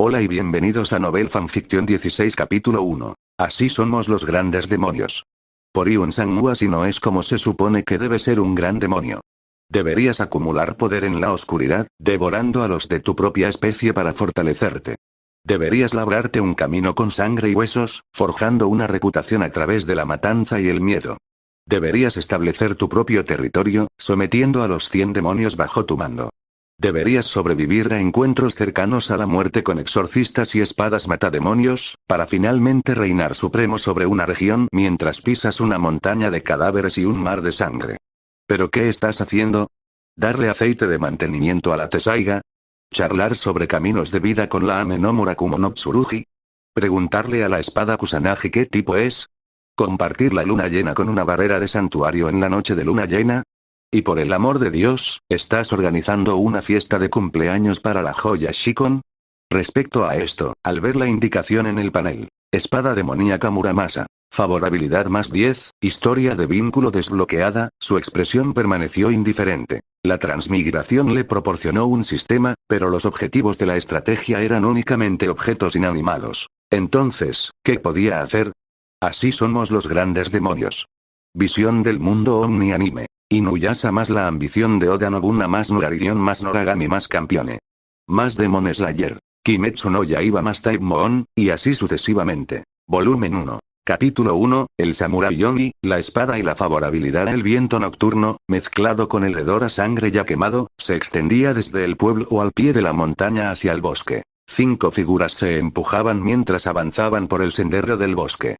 Hola y bienvenidos a Novel Fanfiction 16 capítulo 1. Así somos los grandes demonios. Por Iun Sang-woo, así no es como se supone que debe ser un gran demonio. Deberías acumular poder en la oscuridad, devorando a los de tu propia especie para fortalecerte. Deberías labrarte un camino con sangre y huesos, forjando una reputación a través de la matanza y el miedo. Deberías establecer tu propio territorio, sometiendo a los 100 demonios bajo tu mando. Deberías sobrevivir a encuentros cercanos a la muerte con exorcistas y espadas matademonios, para finalmente reinar supremo sobre una región mientras pisas una montaña de cadáveres y un mar de sangre. ¿Pero qué estás haciendo? ¿Darle aceite de mantenimiento a la Tesaiga? ¿Charlar sobre caminos de vida con la Ame no Murakumo no Tsurugi? ¿Preguntarle a la espada Kusanagi qué tipo es? ¿Compartir la luna llena con una barrera de santuario en la noche de luna llena? Y por el amor de Dios, ¿estás organizando una fiesta de cumpleaños para la joya Shikon? Respecto a esto, al ver la indicación en el panel, espada demoníaca Muramasa, favorabilidad más 10, historia de vínculo desbloqueada, su expresión permaneció indiferente. La transmigración le proporcionó un sistema, pero los objetivos de la estrategia eran únicamente objetos inanimados. Entonces, ¿qué podía hacer? Así somos los grandes demonios. Visión del mundo Omni Anime. Inuyasha más la ambición de Oda Nobunaga más Nurarion más Noragami más Campione. Más Demon Slayer. Kimetsu no Yaiba más Type Moon, y así sucesivamente. Volumen 1. Capítulo 1, el Samurai Yoni, la espada y la favorabilidad. El viento nocturno, mezclado con el hedor a sangre ya quemado, se extendía desde el pueblo o al pie de la montaña hacia el bosque. 5 figuras se empujaban mientras avanzaban por el sendero del bosque.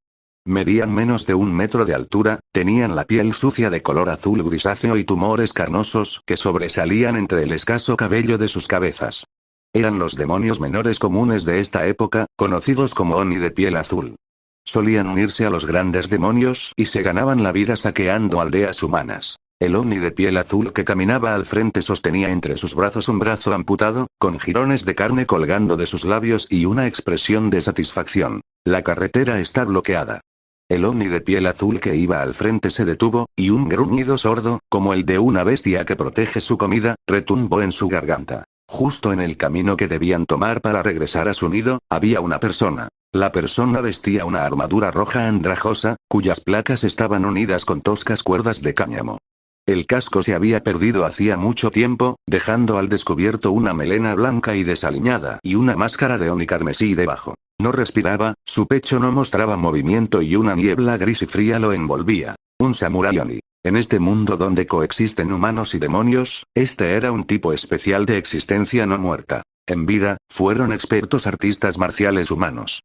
Medían menos de 1 metro de altura, tenían la piel sucia de color azul grisáceo y tumores carnosos que sobresalían entre el escaso cabello de sus cabezas. Eran los demonios menores comunes de esta época, conocidos como Oni de piel azul. Solían unirse a los grandes demonios y se ganaban la vida saqueando aldeas humanas. El Oni de piel azul que caminaba al frente sostenía entre sus brazos un brazo amputado, con jirones de carne colgando de sus labios y una expresión de satisfacción. La carretera está bloqueada. El Oni de piel azul que iba al frente se detuvo, y un gruñido sordo, como el de una bestia que protege su comida, retumbó en su garganta. Justo en el camino que debían tomar para regresar a su nido, había una persona. La persona vestía una armadura roja andrajosa, cuyas placas estaban unidas con toscas cuerdas de cáñamo. El casco se había perdido hacía mucho tiempo, dejando al descubierto una melena blanca y desaliñada y una máscara de Oni carmesí debajo. No respiraba, su pecho no mostraba movimiento y una niebla gris y fría lo envolvía. Un samurái Oni. En este mundo donde coexisten humanos y demonios, este era un tipo especial de existencia no muerta. En vida, fueron expertos artistas marciales humanos.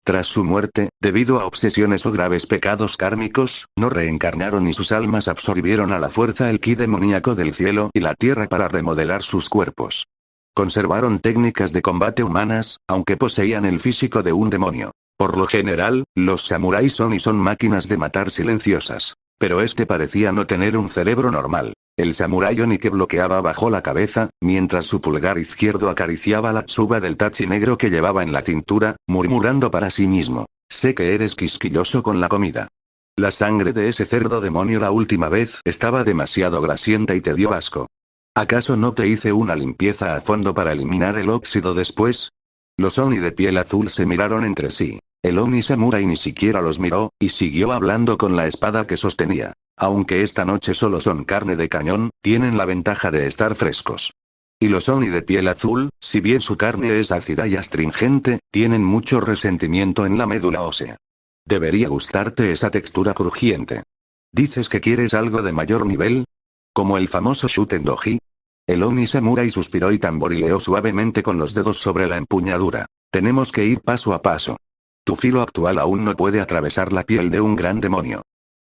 Tras su muerte, debido a obsesiones o graves pecados kármicos, no reencarnaron y sus almas absorbieron a la fuerza el ki demoníaco del cielo y la tierra para remodelar sus cuerpos. Conservaron técnicas de combate humanas, aunque poseían el físico de un demonio. Por lo general, los samuráis son máquinas de matar silenciosas. Pero este parecía no tener un cerebro normal. El samurái Oni que bloqueaba bajó la cabeza, mientras su pulgar izquierdo acariciaba la tsuba del tachi negro que llevaba en la cintura, murmurando para sí mismo: sé que eres quisquilloso con la comida. La sangre de ese cerdo demonio la última vez estaba demasiado grasienta y te dio asco. ¿Acaso no te hice una limpieza a fondo para eliminar el óxido después? Los Oni de piel azul se miraron entre sí. El Oni Samurai ni siquiera los miró, y siguió hablando con la espada que sostenía. Aunque esta noche solo son carne de cañón, tienen la ventaja de estar frescos. Y los Oni de piel azul, si bien su carne es ácida y astringente, tienen mucho resentimiento en la médula ósea. Debería gustarte esa textura crujiente. ¿Dices que quieres algo de mayor nivel? ¿Como el famoso Shuten Doji? El Oni Samurai suspiró y tamborileó suavemente con los dedos sobre la empuñadura. Tenemos que ir paso a paso. Tu filo actual aún no puede atravesar la piel de un gran demonio.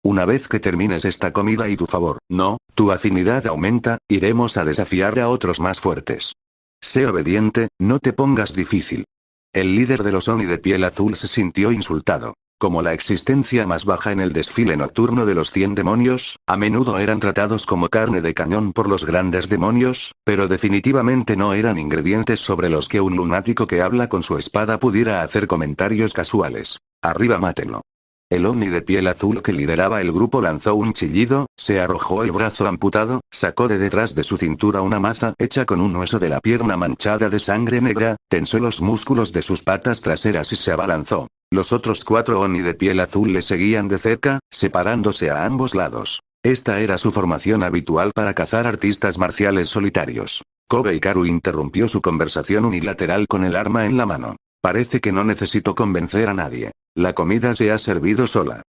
Una vez que termines esta comida y tu afinidad aumenta, iremos a desafiar a otros más fuertes. Sé obediente, no te pongas difícil. El líder de los Oni de piel azul se sintió insultado. Como la existencia más baja en el desfile nocturno de los 100 demonios, a menudo eran tratados como carne de cañón por los grandes demonios, pero definitivamente no eran ingredientes sobre los que un lunático que habla con su espada pudiera hacer comentarios casuales. Arriba mátenlo. El Oni de piel azul que lideraba el grupo lanzó un chillido, se arrojó el brazo amputado, sacó de detrás de su cintura una maza hecha con un hueso de la pierna manchada de sangre negra, tensó los músculos de sus patas traseras y se abalanzó. Los otros 4 Oni de piel azul le seguían de cerca, separándose a ambos lados. Esta era su formación habitual para cazar artistas marciales solitarios. Kobe Hikaru interrumpió su conversación unilateral con el arma en la mano. Parece que no necesito convencer a nadie. La comida se ha servido sola.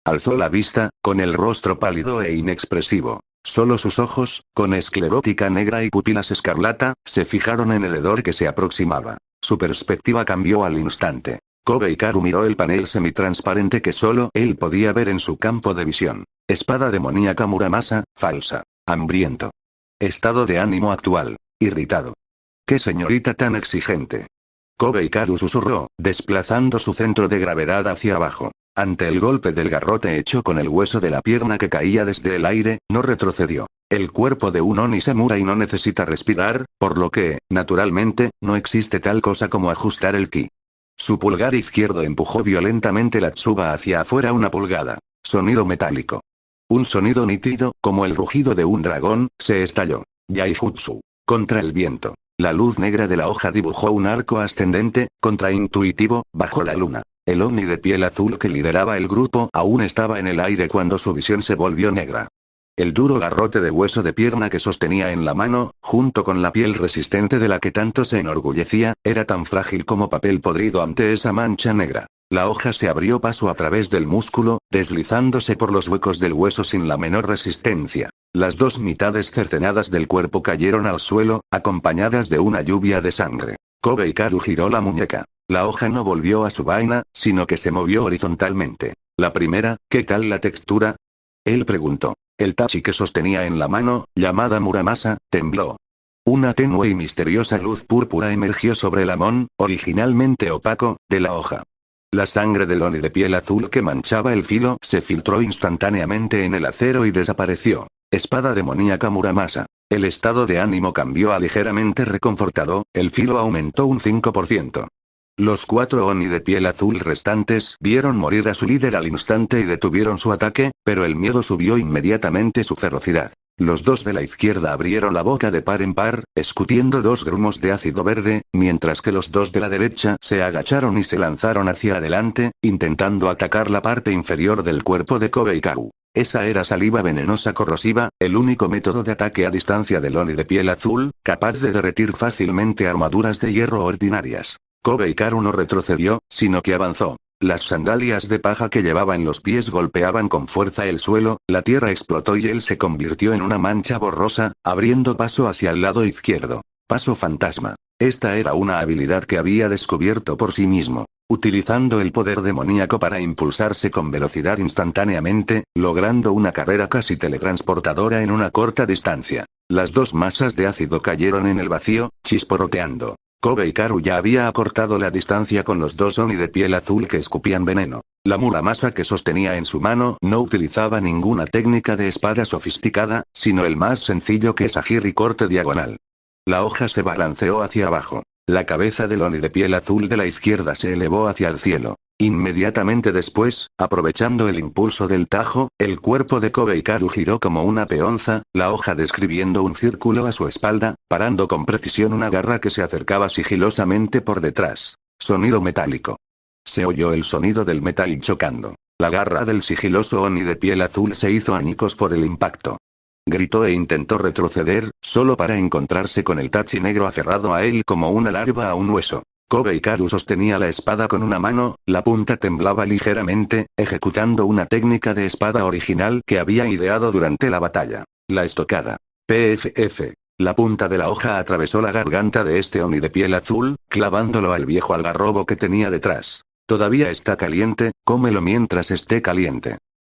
Alzó la vista, con el rostro pálido e inexpresivo. Solo sus ojos, con esclerótica negra y pupilas escarlata, se fijaron en el hedor que se aproximaba. Su perspectiva cambió al instante. Kobe Hikaru miró el panel semitransparente que solo él podía ver en su campo de visión. Espada demoníaca Muramasa, falsa. Hambriento. Estado de ánimo actual. Irritado. ¡Qué señorita tan exigente! Kobe Hikaru susurró, desplazando su centro de gravedad hacia abajo. Ante el golpe del garrote hecho con el hueso de la pierna que caía desde el aire, no retrocedió. El cuerpo de un Oni Samurai no necesita respirar, por lo que, naturalmente, no existe tal cosa como ajustar el ki. Su pulgar izquierdo empujó violentamente la tsuba hacia afuera una pulgada. Sonido metálico. Un sonido nítido, como el rugido de un dragón, se estalló. Yaijutsu. Contra el viento. La luz negra de la hoja dibujó un arco ascendente, contraintuitivo, bajo la luna. El Oni de piel azul que lideraba el grupo aún estaba en el aire cuando su visión se volvió negra. El duro garrote de hueso de pierna que sostenía en la mano, junto con la piel resistente de la que tanto se enorgullecía, era tan frágil como papel podrido ante esa mancha negra. La hoja se abrió paso a través del músculo, deslizándose por los huecos del hueso sin la menor resistencia. Las 2 mitades cercenadas del cuerpo cayeron al suelo, acompañadas de una lluvia de sangre. Kobe Hikaru giró la muñeca. La hoja no volvió a su vaina, sino que se movió horizontalmente. La primera, ¿qué tal la textura? Él preguntó. El tachi que sostenía en la mano, llamada Muramasa, tembló. Una tenue y misteriosa luz púrpura emergió sobre el amón, originalmente opaco, de la hoja. La sangre del Oni de piel azul que manchaba el filo se filtró instantáneamente en el acero y desapareció. Espada demoníaca Muramasa. El estado de ánimo cambió a ligeramente reconfortado, el filo aumentó un 5%. Los 4 Oni de piel azul restantes vieron morir a su líder al instante y detuvieron su ataque, pero el miedo subió inmediatamente su ferocidad. Los 2 de la izquierda abrieron la boca de par en par, escutiendo 2 grumos de ácido verde, mientras que los 2 de la derecha se agacharon y se lanzaron hacia adelante, intentando atacar la parte inferior del cuerpo de Kobe Hikaru. Esa era saliva venenosa corrosiva, el único método de ataque a distancia del Oni de piel azul, capaz de derretir fácilmente armaduras de hierro ordinarias. Kobe Hikaru no retrocedió, sino que avanzó. Las sandalias de paja que llevaba en los pies golpeaban con fuerza el suelo, la tierra explotó y él se convirtió en una mancha borrosa, abriendo paso hacia el lado izquierdo. Paso fantasma. Esta era una habilidad que había descubierto por sí mismo. Utilizando el poder demoníaco para impulsarse con velocidad instantáneamente, logrando una carrera casi teletransportadora en una corta distancia. Las 2 masas de ácido cayeron en el vacío, chisporroteando. Kobe Hikaru ya había acortado la distancia con los 2 Oni de piel azul que escupían veneno. La Muramasa que sostenía en su mano no utilizaba ninguna técnica de espada sofisticada, sino el más sencillo que es agir y corte diagonal. La hoja se balanceó hacia abajo. La cabeza del Oni de piel azul de la izquierda se elevó hacia el cielo. Inmediatamente después, aprovechando el impulso del tajo, el cuerpo de Kobe Hikaru giró como una peonza, la hoja describiendo un círculo a su espalda, parando con precisión una garra que se acercaba sigilosamente por detrás. Sonido metálico. Se oyó el sonido del metal chocando. La garra del sigiloso Oni de piel azul se hizo añicos por el impacto. Gritó e intentó retroceder, solo para encontrarse con el tachi negro aferrado a él como una larva a un hueso. Kobe Hikaru sostenía la espada con una mano, la punta temblaba ligeramente, ejecutando una técnica de espada original que había ideado durante la batalla. La estocada. PFF. La punta de la hoja atravesó la garganta de este Oni de piel azul, clavándolo al viejo algarrobo que tenía detrás. Todavía está caliente, cómelo mientras esté caliente.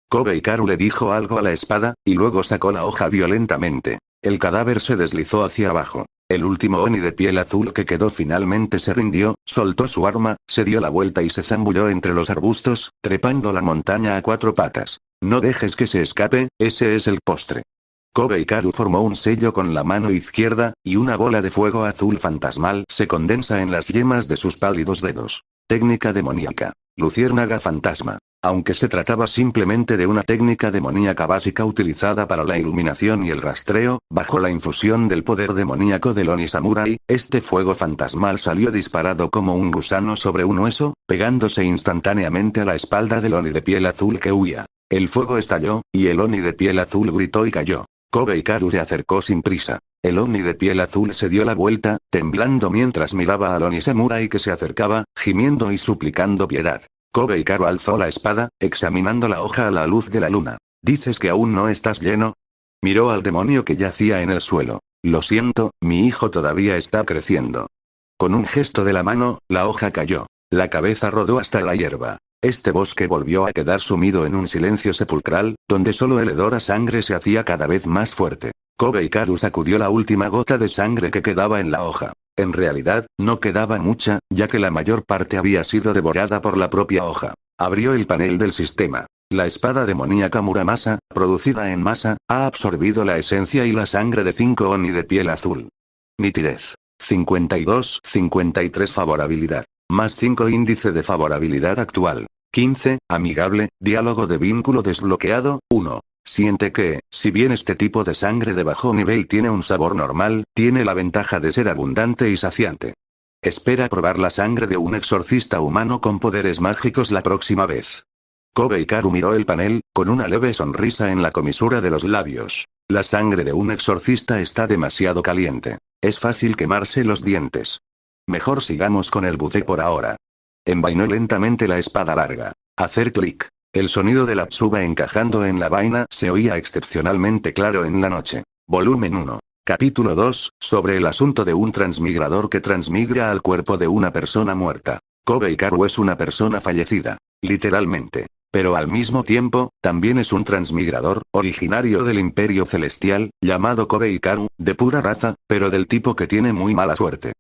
Kobe Hikaru le dijo algo a la espada, y luego sacó la hoja violentamente. El cadáver se deslizó hacia abajo. El último Oni de piel azul que quedó finalmente se rindió, soltó su arma, se dio la vuelta y se zambulló entre los arbustos, trepando la montaña a 4 patas. No dejes que se escape, ese es el postre. Kobe Hikaru formó un sello con la mano izquierda, y una bola de fuego azul fantasmal se condensa en las yemas de sus pálidos dedos. Técnica demoníaca. Luciérnaga fantasma. Aunque se trataba simplemente de una técnica demoníaca básica utilizada para la iluminación y el rastreo, bajo la infusión del poder demoníaco del Oni Samurai, este fuego fantasmal salió disparado como un gusano sobre un hueso, pegándose instantáneamente a la espalda del Oni de piel azul que huía. El fuego estalló, y el Oni de piel azul gritó y cayó. Kobe Hikaru se acercó sin prisa. El Oni de piel azul se dio la vuelta, temblando mientras miraba al Oni Samurai que se acercaba, gimiendo y suplicando piedad. Kobe Hikaru alzó la espada, examinando la hoja a la luz de la luna. ¿Dices que aún no estás lleno? Miró al demonio que yacía en el suelo. Lo siento, mi hijo todavía está creciendo. Con un gesto de la mano, la hoja cayó. La cabeza rodó hasta la hierba. Este bosque volvió a quedar sumido en un silencio sepulcral, donde solo el hedor a sangre se hacía cada vez más fuerte. Kobe Hikaru sacudió la última gota de sangre que quedaba en la hoja. En realidad, no quedaba mucha, ya que la mayor parte había sido devorada por la propia hoja. Abrió el panel del sistema. La espada demoníaca Muramasa, producida en masa, ha absorbido la esencia y la sangre de 5 Oni de piel azul. Nitidez. 52-53 favorabilidad. Más 5 índice de favorabilidad actual. 15, amigable, diálogo de vínculo desbloqueado, 1. Siente que, si bien este tipo de sangre de bajo nivel tiene un sabor normal, tiene la ventaja de ser abundante y saciante. Espera probar la sangre de un exorcista humano con poderes mágicos la próxima vez. Kobe Hikaru miró el panel, con una leve sonrisa en la comisura de los labios. La sangre de un exorcista está demasiado caliente. Es fácil quemarse los dientes. Mejor sigamos con el bucé por ahora. Envainó lentamente la espada larga. Hacer clic. El sonido de la tsuba encajando en la vaina se oía excepcionalmente claro en la noche. Volumen 1. Capítulo 2, sobre el asunto de un transmigrador que transmigra al cuerpo de una persona muerta. Kobe Hikaru es una persona fallecida. Literalmente. Pero al mismo tiempo, también es un transmigrador, originario del Imperio Celestial, llamado Kobe Hikaru, de pura raza, pero del tipo que tiene muy mala suerte.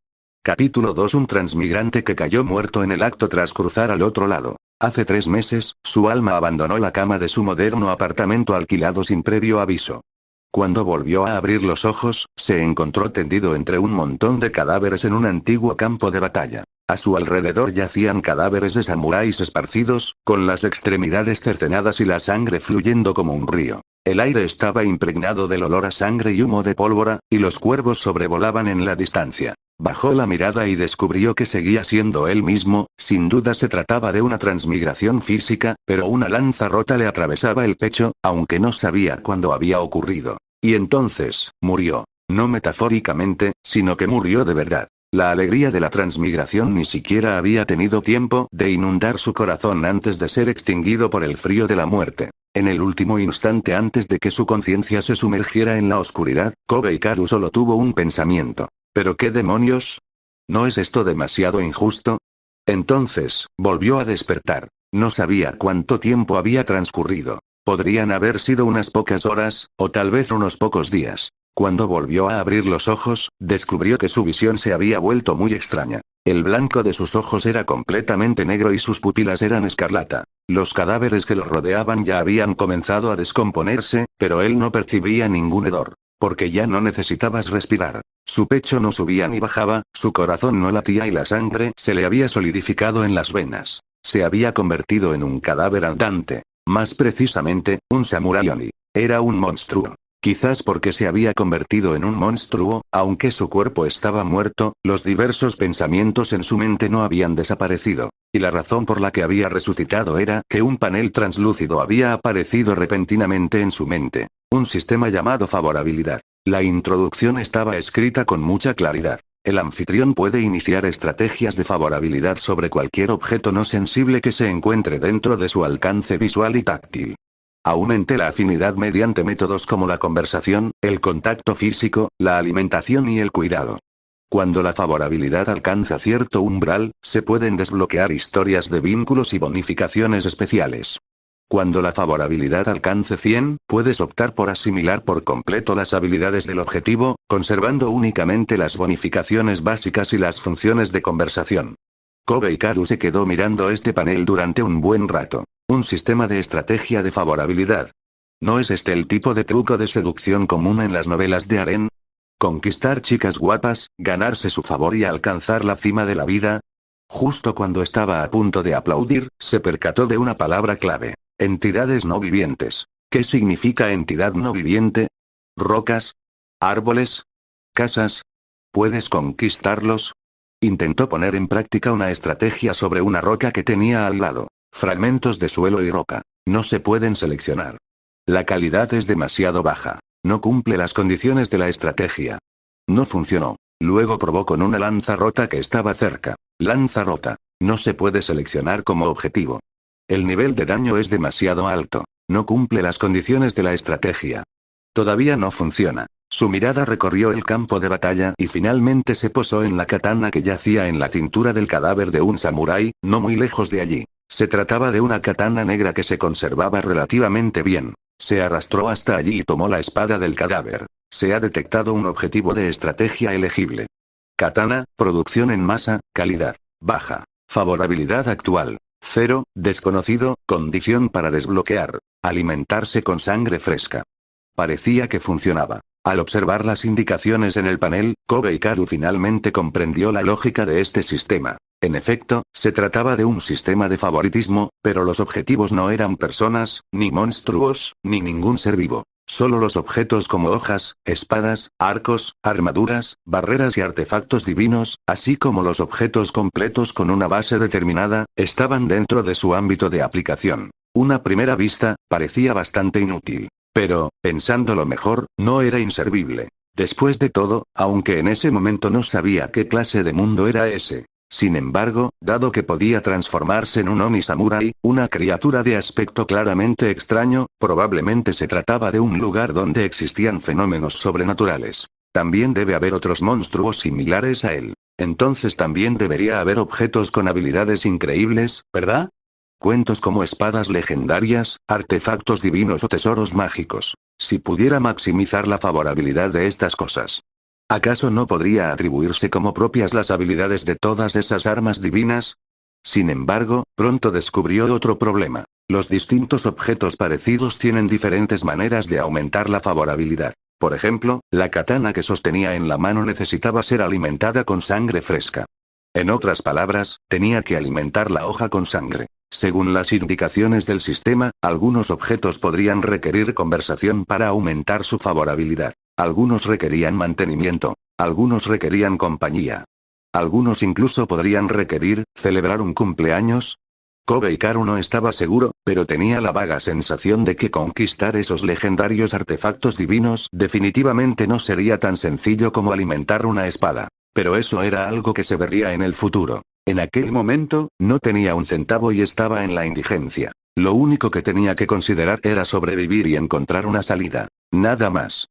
Capítulo 2. Un transmigrante que cayó muerto en el acto tras cruzar al otro lado. Hace 3 meses, su alma abandonó la cama de su moderno apartamento alquilado sin previo aviso. Cuando volvió a abrir los ojos, se encontró tendido entre un montón de cadáveres en un antiguo campo de batalla. A su alrededor yacían cadáveres de samuráis esparcidos, con las extremidades cercenadas y la sangre fluyendo como un río. El aire estaba impregnado del olor a sangre y humo de pólvora, y los cuervos sobrevolaban en la distancia. Bajó la mirada y descubrió que seguía siendo él mismo. Sin duda se trataba de una transmigración física, pero una lanza rota le atravesaba el pecho, aunque no sabía cuándo había ocurrido. Y entonces, murió. No metafóricamente, sino que murió de verdad. La alegría de la transmigración ni siquiera había tenido tiempo de inundar su corazón antes de ser extinguido por el frío de la muerte. En el último instante antes de que su conciencia se sumergiera en la oscuridad, Kobe Hikaru solo tuvo un pensamiento. ¿Pero qué demonios? ¿No es esto demasiado injusto? Entonces, volvió a despertar. No sabía cuánto tiempo había transcurrido. Podrían haber sido unas pocas horas, o tal vez unos pocos días. Cuando volvió a abrir los ojos, descubrió que su visión se había vuelto muy extraña. El blanco de sus ojos era completamente negro y sus pupilas eran escarlata. Los cadáveres que lo rodeaban ya habían comenzado a descomponerse, pero él no percibía ningún hedor. Porque ya no necesitabas respirar. Su pecho no subía ni bajaba, su corazón no latía y la sangre se le había solidificado en las venas. Se había convertido en un cadáver andante. Más precisamente, un samurái Oni. Era un monstruo. Quizás porque se había convertido en un monstruo, aunque su cuerpo estaba muerto, los diversos pensamientos en su mente no habían desaparecido. Y la razón por la que había resucitado era que un panel translúcido había aparecido repentinamente en su mente. Un sistema llamado favorabilidad. La introducción estaba escrita con mucha claridad. El anfitrión puede iniciar estrategias de favorabilidad sobre cualquier objeto no sensible que se encuentre dentro de su alcance visual y táctil. Aumente la afinidad mediante métodos como la conversación, el contacto físico, la alimentación y el cuidado. Cuando la favorabilidad alcanza cierto umbral, se pueden desbloquear historias de vínculos y bonificaciones especiales. Cuando la favorabilidad alcance 100, puedes optar por asimilar por completo las habilidades del objetivo, conservando únicamente las bonificaciones básicas y las funciones de conversación. Kobe Hikaru se quedó mirando este panel durante un buen rato. Un sistema de estrategia de favorabilidad. ¿No es este el tipo de truco de seducción común en las novelas de harén? ¿Conquistar chicas guapas, ganarse su favor y alcanzar la cima de la vida? Justo cuando estaba a punto de aplaudir, se percató de una palabra clave. Entidades no vivientes. ¿Qué significa entidad no viviente? ¿Rocas? ¿Árboles? ¿Casas? ¿Puedes conquistarlos? Intentó poner en práctica una estrategia sobre una roca que tenía al lado. Fragmentos de suelo y roca. No se pueden seleccionar. La calidad es demasiado baja. No cumple las condiciones de la estrategia. No funcionó. Luego probó con una lanza rota que estaba cerca. Lanza rota. No se puede seleccionar como objetivo. El nivel de daño es demasiado alto. No cumple las condiciones de la estrategia. Todavía no funciona. Su mirada recorrió el campo de batalla y finalmente se posó en la katana que yacía en la cintura del cadáver de un samurái, no muy lejos de allí. Se trataba de una katana negra que se conservaba relativamente bien. Se arrastró hasta allí y tomó la espada del cadáver. Se ha detectado un objetivo de estrategia elegible. Katana, producción en masa, calidad baja. Favorabilidad actual 0, desconocido, condición para desbloquear. Alimentarse con sangre fresca. Parecía que funcionaba. Al observar las indicaciones en el panel, Kobe Hikaru finalmente comprendió la lógica de este sistema. En efecto, se trataba de un sistema de favoritismo, pero los objetivos no eran personas, ni monstruos, ni ningún ser vivo. Solo los objetos como hojas, espadas, arcos, armaduras, barreras y artefactos divinos, así como los objetos completos con una base determinada, estaban dentro de su ámbito de aplicación. Una primera vista, parecía bastante inútil. Pero, pensándolo mejor, no era inservible. Después de todo, aunque en ese momento no sabía qué clase de mundo era ese. Sin embargo, dado que podía transformarse en un Oni Samurai, una criatura de aspecto claramente extraño, probablemente se trataba de un lugar donde existían fenómenos sobrenaturales. También debe haber otros monstruos similares a él. Entonces también debería haber objetos con habilidades increíbles, ¿verdad? Cuentos como espadas legendarias, artefactos divinos o tesoros mágicos. Si pudiera maximizar la favorabilidad de estas cosas. ¿Acaso no podría atribuirse como propias las habilidades de todas esas armas divinas? Sin embargo, pronto descubrió otro problema. Los distintos objetos parecidos tienen diferentes maneras de aumentar la favorabilidad. Por ejemplo, la katana que sostenía en la mano necesitaba ser alimentada con sangre fresca. En otras palabras, tenía que alimentar la hoja con sangre. Según las indicaciones del sistema, algunos objetos podrían requerir conversación para aumentar su favorabilidad. Algunos requerían mantenimiento. Algunos requerían compañía. Algunos incluso podrían requerir celebrar un cumpleaños. Kobe Hikaru no estaba seguro, pero tenía la vaga sensación de que conquistar esos legendarios artefactos divinos definitivamente no sería tan sencillo como alimentar una espada. Pero eso era algo que se vería en el futuro. En aquel momento, no tenía un centavo y estaba en la indigencia. Lo único que tenía que considerar era sobrevivir y encontrar una salida. Nada más.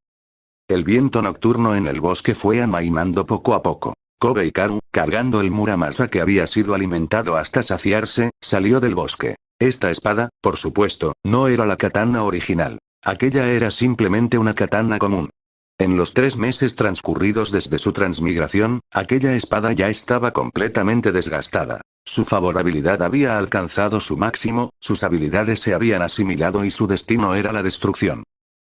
El viento nocturno en el bosque fue amainando poco a poco. Kobe Hikaru, cargando el Muramasa que había sido alimentado hasta saciarse, salió del bosque. Esta espada, por supuesto, no era la katana original. Aquella era simplemente una katana común. En los 3 meses transcurridos desde su transmigración, aquella espada ya estaba completamente desgastada. Su favorabilidad había alcanzado su máximo, sus habilidades se habían asimilado y su destino era la destrucción.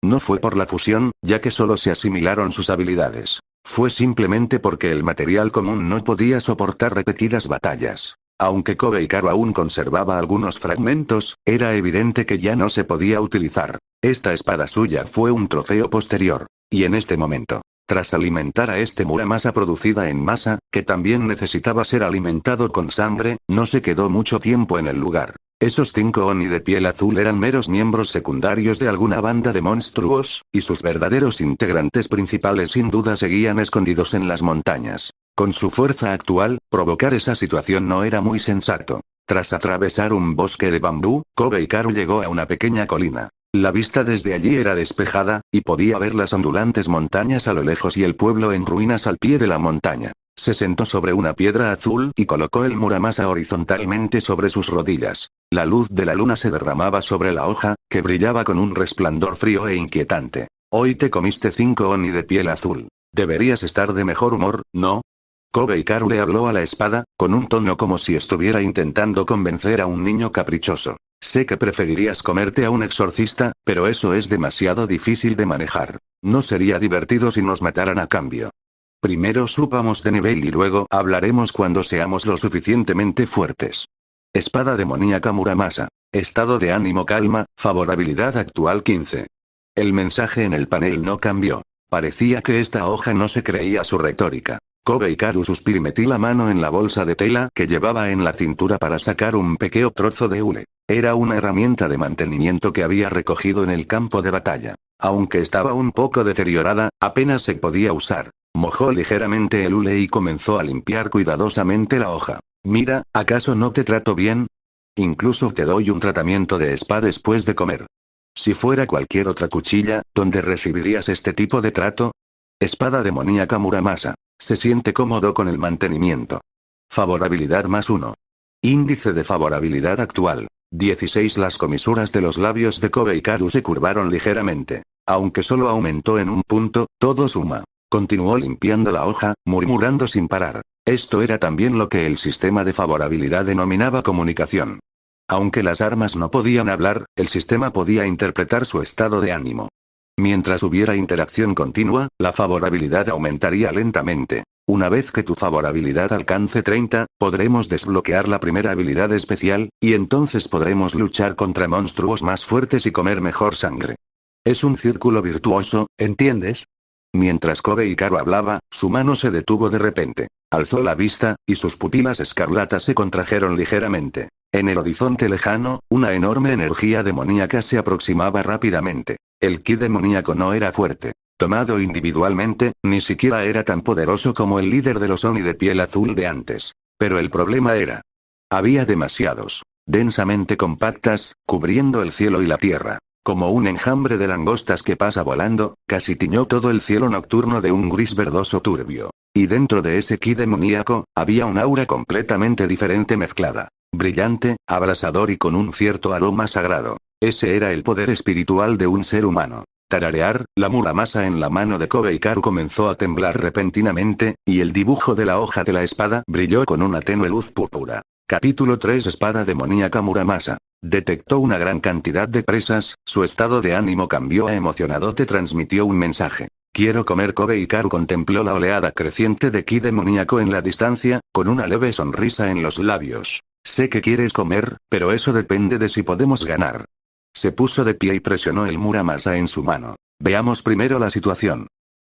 No fue por la fusión, ya que solo se asimilaron sus habilidades. Fue simplemente porque el material común no podía soportar repetidas batallas. Aunque Kobe Hikaru aún conservaba algunos fragmentos, era evidente que ya no se podía utilizar. Esta espada suya fue un trofeo posterior. Y en este momento, tras alimentar a este Muramasa producida en masa, que también necesitaba ser alimentado con sangre, no se quedó mucho tiempo en el lugar. Esos 5 Oni de piel azul eran meros miembros secundarios de alguna banda de monstruos, y sus verdaderos integrantes principales sin duda seguían escondidos en las montañas. Con su fuerza actual, provocar esa situación no era muy sensato. Tras atravesar un bosque de bambú, Kobe Hikaru llegó a una pequeña colina. La vista desde allí era despejada, y podía ver las ondulantes montañas a lo lejos y el pueblo en ruinas al pie de la montaña. Se sentó sobre una piedra azul y colocó el Muramasa horizontalmente sobre sus rodillas. La luz de la luna se derramaba sobre la hoja, que brillaba con un resplandor frío e inquietante. Hoy te comiste 5 Oni de piel azul. Deberías estar de mejor humor, ¿no? Kobe Hikaru le habló a la espada, con un tono como si estuviera intentando convencer a un niño caprichoso. Sé que preferirías comerte a un exorcista, pero eso es demasiado difícil de manejar. No sería divertido si nos mataran a cambio. Primero subamos de nivel y luego hablaremos cuando seamos lo suficientemente fuertes. Espada demoníaca Muramasa. Estado de ánimo calma, favorabilidad actual 15. El mensaje en el panel no cambió. Parecía que esta hoja no se creía su retórica. Kobe Hikaru suspiró y metí la mano en la bolsa de tela que llevaba en la cintura para sacar un pequeño trozo de hule. Era una herramienta de mantenimiento que había recogido en el campo de batalla. Aunque estaba un poco deteriorada, apenas se podía usar. Mojó ligeramente el hule y comenzó a limpiar cuidadosamente la hoja. Mira, ¿acaso no te trato bien? Incluso te doy un tratamiento de spa después de comer. Si fuera cualquier otra cuchilla, ¿dónde recibirías este tipo de trato? Espada demoníaca Muramasa. Se siente cómodo con el mantenimiento. Favorabilidad +1. Índice de favorabilidad actual. 16. Las comisuras de los labios de Kobe Hikaru se curvaron ligeramente. Aunque solo aumentó en un punto, todo suma. Continuó limpiando la hoja, murmurando sin parar. Esto era también lo que el sistema de favorabilidad denominaba comunicación. Aunque las armas no podían hablar, el sistema podía interpretar su estado de ánimo. Mientras hubiera interacción continua, la favorabilidad aumentaría lentamente. Una vez que tu favorabilidad alcance 30, podremos desbloquear la primera habilidad especial, y entonces podremos luchar contra monstruos más fuertes y comer mejor sangre. Es un círculo virtuoso, ¿entiendes? Mientras Kobe Hikaru hablaba, su mano se detuvo de repente. Alzó la vista, y sus pupilas escarlatas se contrajeron ligeramente. En el horizonte lejano, una enorme energía demoníaca se aproximaba rápidamente. El ki demoníaco no era fuerte. Tomado individualmente, ni siquiera era tan poderoso como el líder de los Oni de piel azul de antes. Pero el problema era: había demasiados. Densamente compactas, cubriendo el cielo y la tierra. Como un enjambre de langostas que pasa volando, casi tiñó todo el cielo nocturno de un gris verdoso turbio. Y dentro de ese ki demoníaco, había un aura completamente diferente mezclada. Brillante, abrasador y con un cierto aroma sagrado. Ese era el poder espiritual de un ser humano. Tararear, la Muramasa en la mano de Kobe Hikaru comenzó a temblar repentinamente, y el dibujo de la hoja de la espada brilló con una tenue luz púrpura. Capítulo 3. Espada demoníaca Muramasa. Detectó una gran cantidad de presas, su estado de ánimo cambió a emocionado. Te transmitió un mensaje. Quiero comer. Kobe Hikaru contempló la oleada creciente de ki demoníaco en la distancia, con una leve sonrisa en los labios. Sé que quieres comer, pero eso depende de si podemos ganar. Se puso de pie y presionó el Muramasa en su mano. Veamos primero la situación.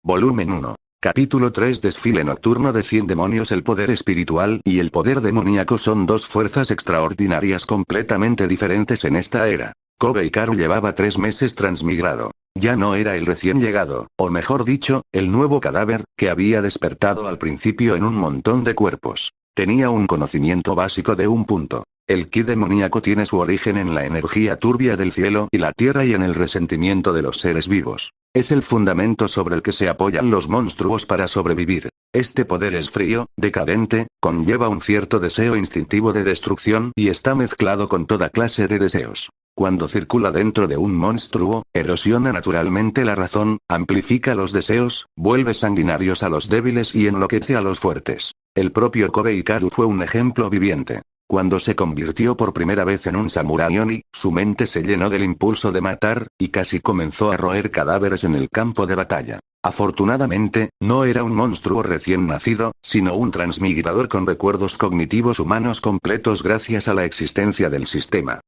Volumen 1. Capítulo 3. Desfile nocturno de 100 demonios. El poder espiritual y el poder demoníaco son dos fuerzas extraordinarias completamente diferentes en esta era. Kobe Hikaru llevaba 3 meses transmigrado. Ya no era el recién llegado, o mejor dicho, el nuevo cadáver, que había despertado al principio en un montón de cuerpos. Tenía un conocimiento básico de un punto. El ki demoníaco tiene su origen en la energía turbia del cielo y la tierra y en el resentimiento de los seres vivos. Es el fundamento sobre el que se apoyan los monstruos para sobrevivir. Este poder es frío, decadente, conlleva un cierto deseo instintivo de destrucción y está mezclado con toda clase de deseos. Cuando circula dentro de un monstruo, erosiona naturalmente la razón, amplifica los deseos, vuelve sanguinarios a los débiles y enloquece a los fuertes. El propio Kobe Hikaru fue un ejemplo viviente. Cuando se convirtió por primera vez en un samurái Oni, su mente se llenó del impulso de matar, y casi comenzó a roer cadáveres en el campo de batalla. Afortunadamente, no era un monstruo recién nacido, sino un transmigrador con recuerdos cognitivos humanos completos gracias a la existencia del sistema.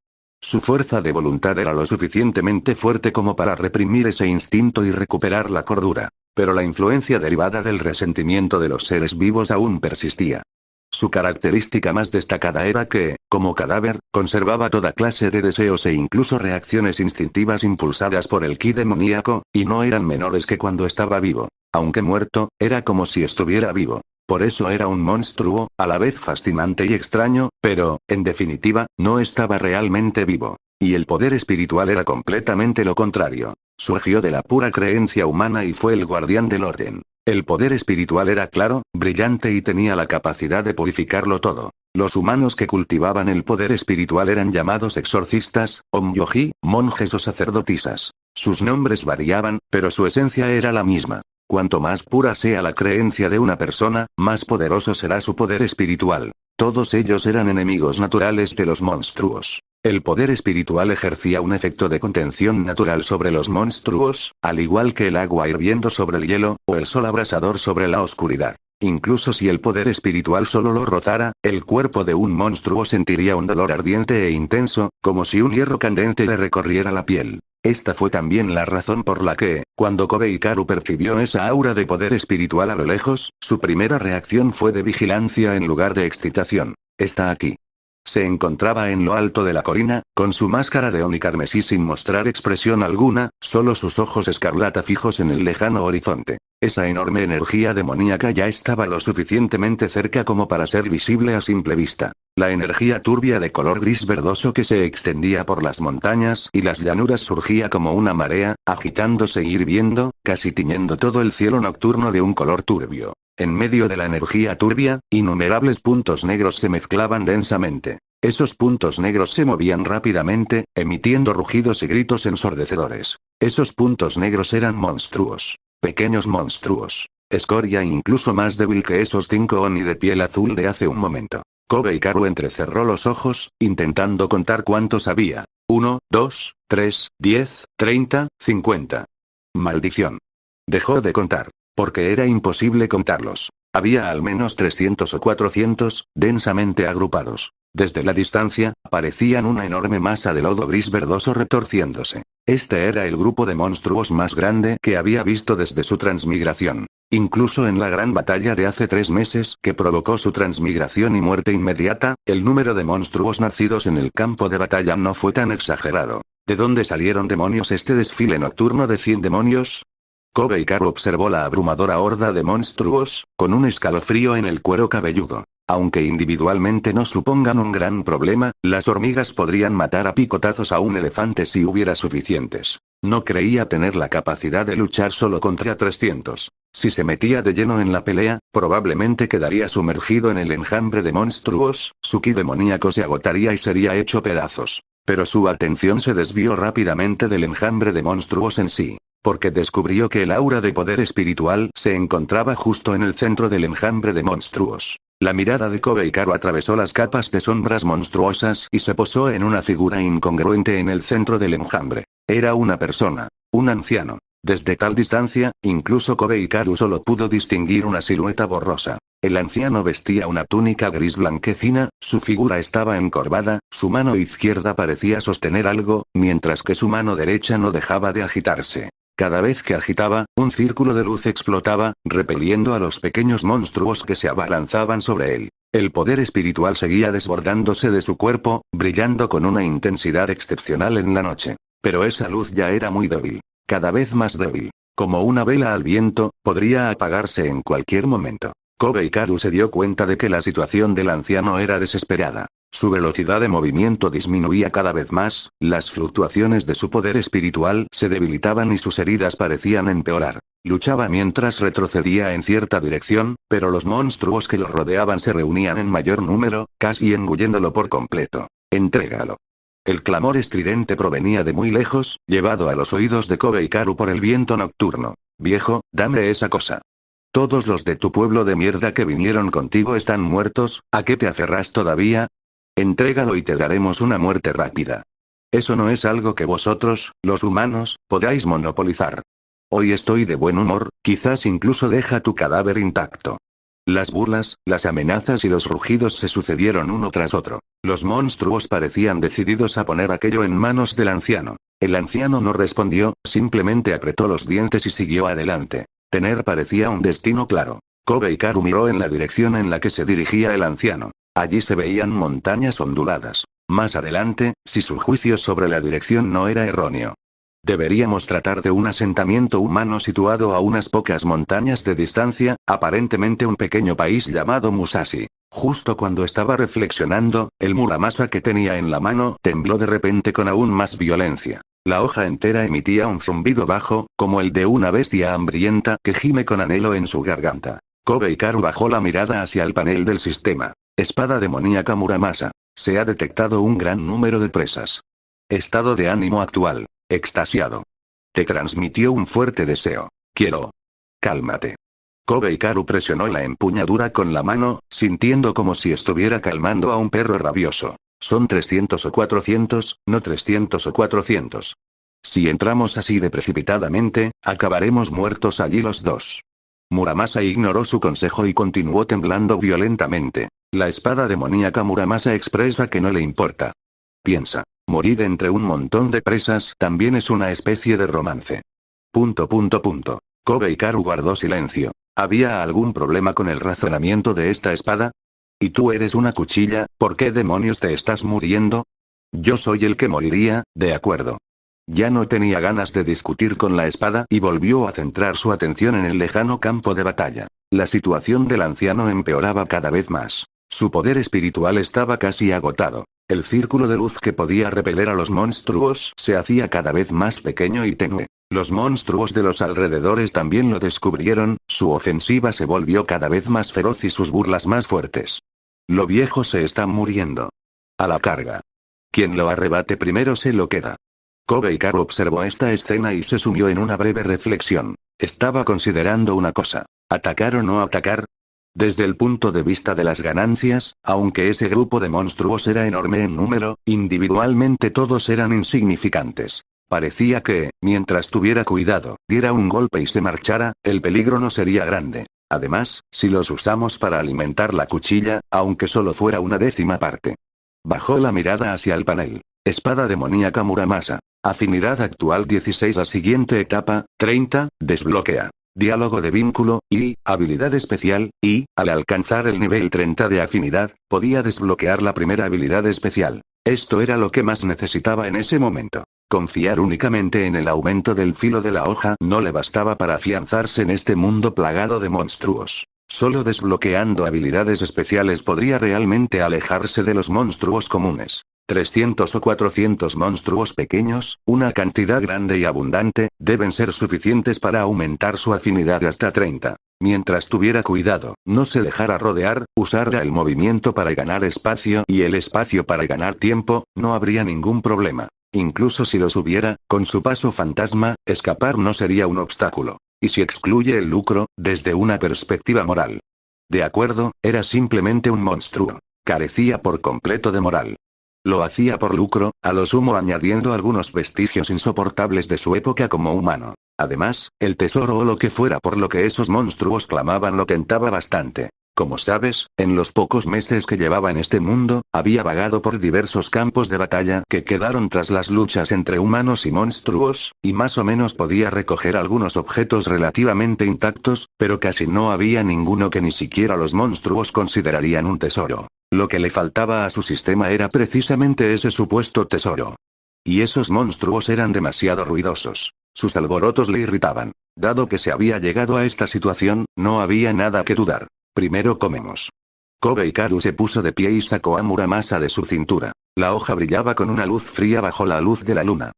Su fuerza de voluntad era lo suficientemente fuerte como para reprimir ese instinto y recuperar la cordura. Pero la influencia derivada del resentimiento de los seres vivos aún persistía. Su característica más destacada era que, como cadáver, conservaba toda clase de deseos e incluso reacciones instintivas impulsadas por el ki demoníaco, y no eran menores que cuando estaba vivo. Aunque muerto, era como si estuviera vivo. Por eso era un monstruo, a la vez fascinante y extraño, pero, en definitiva, no estaba realmente vivo. Y el poder espiritual era completamente lo contrario. Surgió de la pura creencia humana y fue el guardián del orden. El poder espiritual era claro, brillante y tenía la capacidad de purificarlo todo. Los humanos que cultivaban el poder espiritual eran llamados exorcistas, onmyoji, monjes o sacerdotisas. Sus nombres variaban, pero su esencia era la misma. Cuanto más pura sea la creencia de una persona, más poderoso será su poder espiritual. Todos ellos eran enemigos naturales de los monstruos. El poder espiritual ejercía un efecto de contención natural sobre los monstruos, al igual que el agua hirviendo sobre el hielo, o el sol abrasador sobre la oscuridad. Incluso si el poder espiritual solo lo rozara, el cuerpo de un monstruo sentiría un dolor ardiente e intenso, como si un hierro candente le recorriera la piel. Esta fue también la razón por la que, cuando Kobe-Hikaru percibió esa aura de poder espiritual a lo lejos, su primera reacción fue de vigilancia en lugar de excitación. Está aquí. Se encontraba en lo alto de la colina, con su máscara de Oni carmesí sin mostrar expresión alguna, solo sus ojos escarlata fijos en el lejano horizonte. Esa enorme energía demoníaca ya estaba lo suficientemente cerca como para ser visible a simple vista. La energía turbia de color gris verdoso que se extendía por las montañas y las llanuras surgía como una marea, agitándose y hirviendo, casi tiñendo todo el cielo nocturno de un color turbio. En medio de la energía turbia, innumerables puntos negros se mezclaban densamente. Esos puntos negros se movían rápidamente, emitiendo rugidos y gritos ensordecedores. Esos puntos negros eran monstruos. Pequeños monstruos. Escoria incluso más débil que esos 5 Oni de piel azul de hace un momento. Kobe-Hikaru entrecerró los ojos, intentando contar cuántos había. 1, 2, 3, 10, 30, 50. Maldición. Dejó de contar. Porque era imposible contarlos. Había al menos 300 o 400, densamente agrupados. Desde la distancia, parecían una enorme masa de lodo gris verdoso retorciéndose. Este era el grupo de monstruos más grande que había visto desde su transmigración. Incluso en la gran batalla de hace 3 meses que provocó su transmigración y muerte inmediata, el número de monstruos nacidos en el campo de batalla no fue tan exagerado. ¿De dónde salieron demonios este desfile nocturno de 100 demonios? Kobe-Hikaru observó la abrumadora horda de monstruos, con un escalofrío en el cuero cabelludo. Aunque individualmente no supongan un gran problema, las hormigas podrían matar a picotazos a un elefante si hubiera suficientes. No creía tener la capacidad de luchar solo contra 300. Si se metía de lleno en la pelea, probablemente quedaría sumergido en el enjambre de monstruos, su ki demoníaco se agotaría y sería hecho pedazos. Pero su atención se desvió rápidamente del enjambre de monstruos en sí. Porque descubrió que el aura de poder espiritual se encontraba justo en el centro del enjambre de monstruos. La mirada de Kobe-Hikaru atravesó las capas de sombras monstruosas y se posó en una figura incongruente en el centro del enjambre. Era una persona. Un anciano. Desde tal distancia, incluso Kobe-Hikaru solo pudo distinguir una silueta borrosa. El anciano vestía una túnica gris blanquecina, su figura estaba encorvada, su mano izquierda parecía sostener algo, mientras que su mano derecha no dejaba de agitarse. Cada vez que agitaba, un círculo de luz explotaba, repeliendo a los pequeños monstruos que se abalanzaban sobre él. El poder espiritual seguía desbordándose de su cuerpo, brillando con una intensidad excepcional en la noche. Pero esa luz ya era muy débil. Cada vez más débil. Como una vela al viento, podría apagarse en cualquier momento. Kobe-Hikaru se dio cuenta de que la situación del anciano era desesperada. Su velocidad de movimiento disminuía cada vez más, las fluctuaciones de su poder espiritual se debilitaban y sus heridas parecían empeorar. Luchaba mientras retrocedía en cierta dirección, pero los monstruos que lo rodeaban se reunían en mayor número, casi engulléndolo por completo. Entrégalo. El clamor estridente provenía de muy lejos, llevado a los oídos de Kobe-Hikaru por el viento nocturno. Viejo, dame esa cosa. Todos los de tu pueblo de mierda que vinieron contigo están muertos, ¿a qué te aferras todavía? Entrégalo y te daremos una muerte rápida. Eso no es algo que vosotros, los humanos, podáis monopolizar. Hoy estoy de buen humor, quizás incluso deja tu cadáver intacto. Las burlas, las amenazas y los rugidos se sucedieron uno tras otro. Los monstruos parecían decididos a poner aquello en manos del anciano. El anciano no respondió, simplemente apretó los dientes y siguió adelante. Tener parecía un destino claro. Kobe-Hikaru miró en la dirección en la que se dirigía el anciano. Allí se veían montañas onduladas. Más adelante, si su juicio sobre la dirección no era erróneo. Deberíamos tratar de un asentamiento humano situado a unas pocas montañas de distancia, aparentemente un pequeño país llamado Musashi. Justo cuando estaba reflexionando, el Muramasa que tenía en la mano tembló de repente con aún más violencia. La hoja entera emitía un zumbido bajo, como el de una bestia hambrienta que gime con anhelo en su garganta. Kobe-Hikaru bajó la mirada hacia el panel del sistema. Espada demoníaca Muramasa. Se ha detectado un gran número de presas. Estado de ánimo actual. Extasiado. Te transmitió un fuerte deseo. Quiero. Cálmate. Kobe-Hikaru presionó la empuñadura con la mano, sintiendo como si estuviera calmando a un perro rabioso. Son 300 o 400, no 300 o 400. Si entramos así de precipitadamente, acabaremos muertos allí los dos. Muramasa ignoró su consejo y continuó temblando violentamente. La espada demoníaca Muramasa expresa que no le importa. Piensa, morir entre un montón de presas también es una especie de romance. Kobe Hikaru guardó silencio. ¿Había algún problema con el razonamiento de esta espada? ¿Y tú eres una cuchilla, por qué demonios te estás muriendo? Yo soy el que moriría, de acuerdo. Ya no tenía ganas de discutir con la espada y volvió a centrar su atención en el lejano campo de batalla. La situación del anciano empeoraba cada vez más. Su poder espiritual estaba casi agotado. El círculo de luz que podía repeler a los monstruos se hacía cada vez más pequeño y tenue. Los monstruos de los alrededores también lo descubrieron, su ofensiva se volvió cada vez más feroz y sus burlas más fuertes. Lo viejo se está muriendo. A la carga. Quien lo arrebate primero se lo queda. Kobe Hikaru observó esta escena y se sumió en una breve reflexión. Estaba considerando una cosa. ¿Atacar o no atacar? Desde el punto de vista de las ganancias, aunque ese grupo de monstruos era enorme en número, individualmente todos eran insignificantes. Parecía que, mientras tuviera cuidado, diera un golpe y se marchara, el peligro no sería grande. Además, si los usamos para alimentar la cuchilla, aunque solo fuera una décima parte. Bajó la mirada hacia el panel. Espada demoníaca Muramasa. Afinidad actual 16. La siguiente etapa, 30, desbloquea. Diálogo de vínculo, y, habilidad especial, y, al alcanzar el nivel 30 de afinidad, podía desbloquear la primera habilidad especial. Esto era lo que más necesitaba en ese momento. Confiar únicamente en el aumento del filo de la hoja no le bastaba para afianzarse en este mundo plagado de monstruos. Solo desbloqueando habilidades especiales podría realmente alejarse de los monstruos comunes. 300 o 400 monstruos pequeños, una cantidad grande y abundante, deben ser suficientes para aumentar su afinidad hasta 30. Mientras tuviera cuidado, no se dejara rodear, usara el movimiento para ganar espacio y el espacio para ganar tiempo, no habría ningún problema. Incluso si los hubiera, con su paso fantasma, escapar no sería un obstáculo. Y si excluye el lucro, desde una perspectiva moral. De acuerdo, era simplemente un monstruo. Carecía por completo de moral. Lo hacía por lucro, a lo sumo añadiendo algunos vestigios insoportables de su época como humano. Además, el tesoro o lo que fuera por lo que esos monstruos clamaban lo tentaba bastante. Como sabes, en los pocos meses que llevaba en este mundo, había vagado por diversos campos de batalla que quedaron tras las luchas entre humanos y monstruos, y más o menos podía recoger algunos objetos relativamente intactos, pero casi no había ninguno que ni siquiera los monstruos considerarían un tesoro. Lo que le faltaba a su sistema era precisamente ese supuesto tesoro. Y esos monstruos eran demasiado ruidosos. Sus alborotos le irritaban. Dado que se había llegado a esta situación, no había nada que dudar. Primero comemos. Kobe Hikaru se puso de pie y sacó a Muramasa de su cintura. La hoja brillaba con una luz fría bajo la luz de la luna.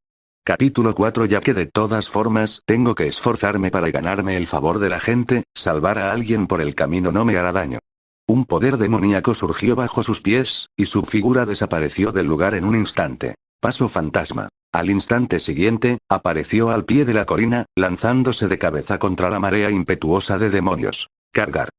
Capítulo 4. Ya que de todas formas tengo que esforzarme para ganarme el favor de la gente, salvar a alguien por el camino no me hará daño. Un poder demoníaco surgió bajo sus pies, y su figura desapareció del lugar en un instante. Paso fantasma. Al instante siguiente, apareció al pie de la colina, lanzándose de cabeza contra la marea impetuosa de demonios. Cargar.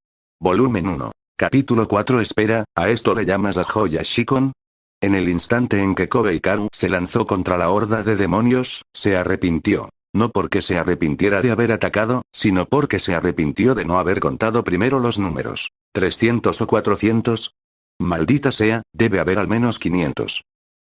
Volumen 1. Capítulo 4. Espera, ¿a esto le llamas a joya Shikon? En el instante en que Kobe Hikaru se lanzó contra la horda de demonios, se arrepintió. No porque se arrepintiera de haber atacado, sino porque se arrepintió de no haber contado primero los números. 300 o 400. Maldita sea, debe haber al menos 500.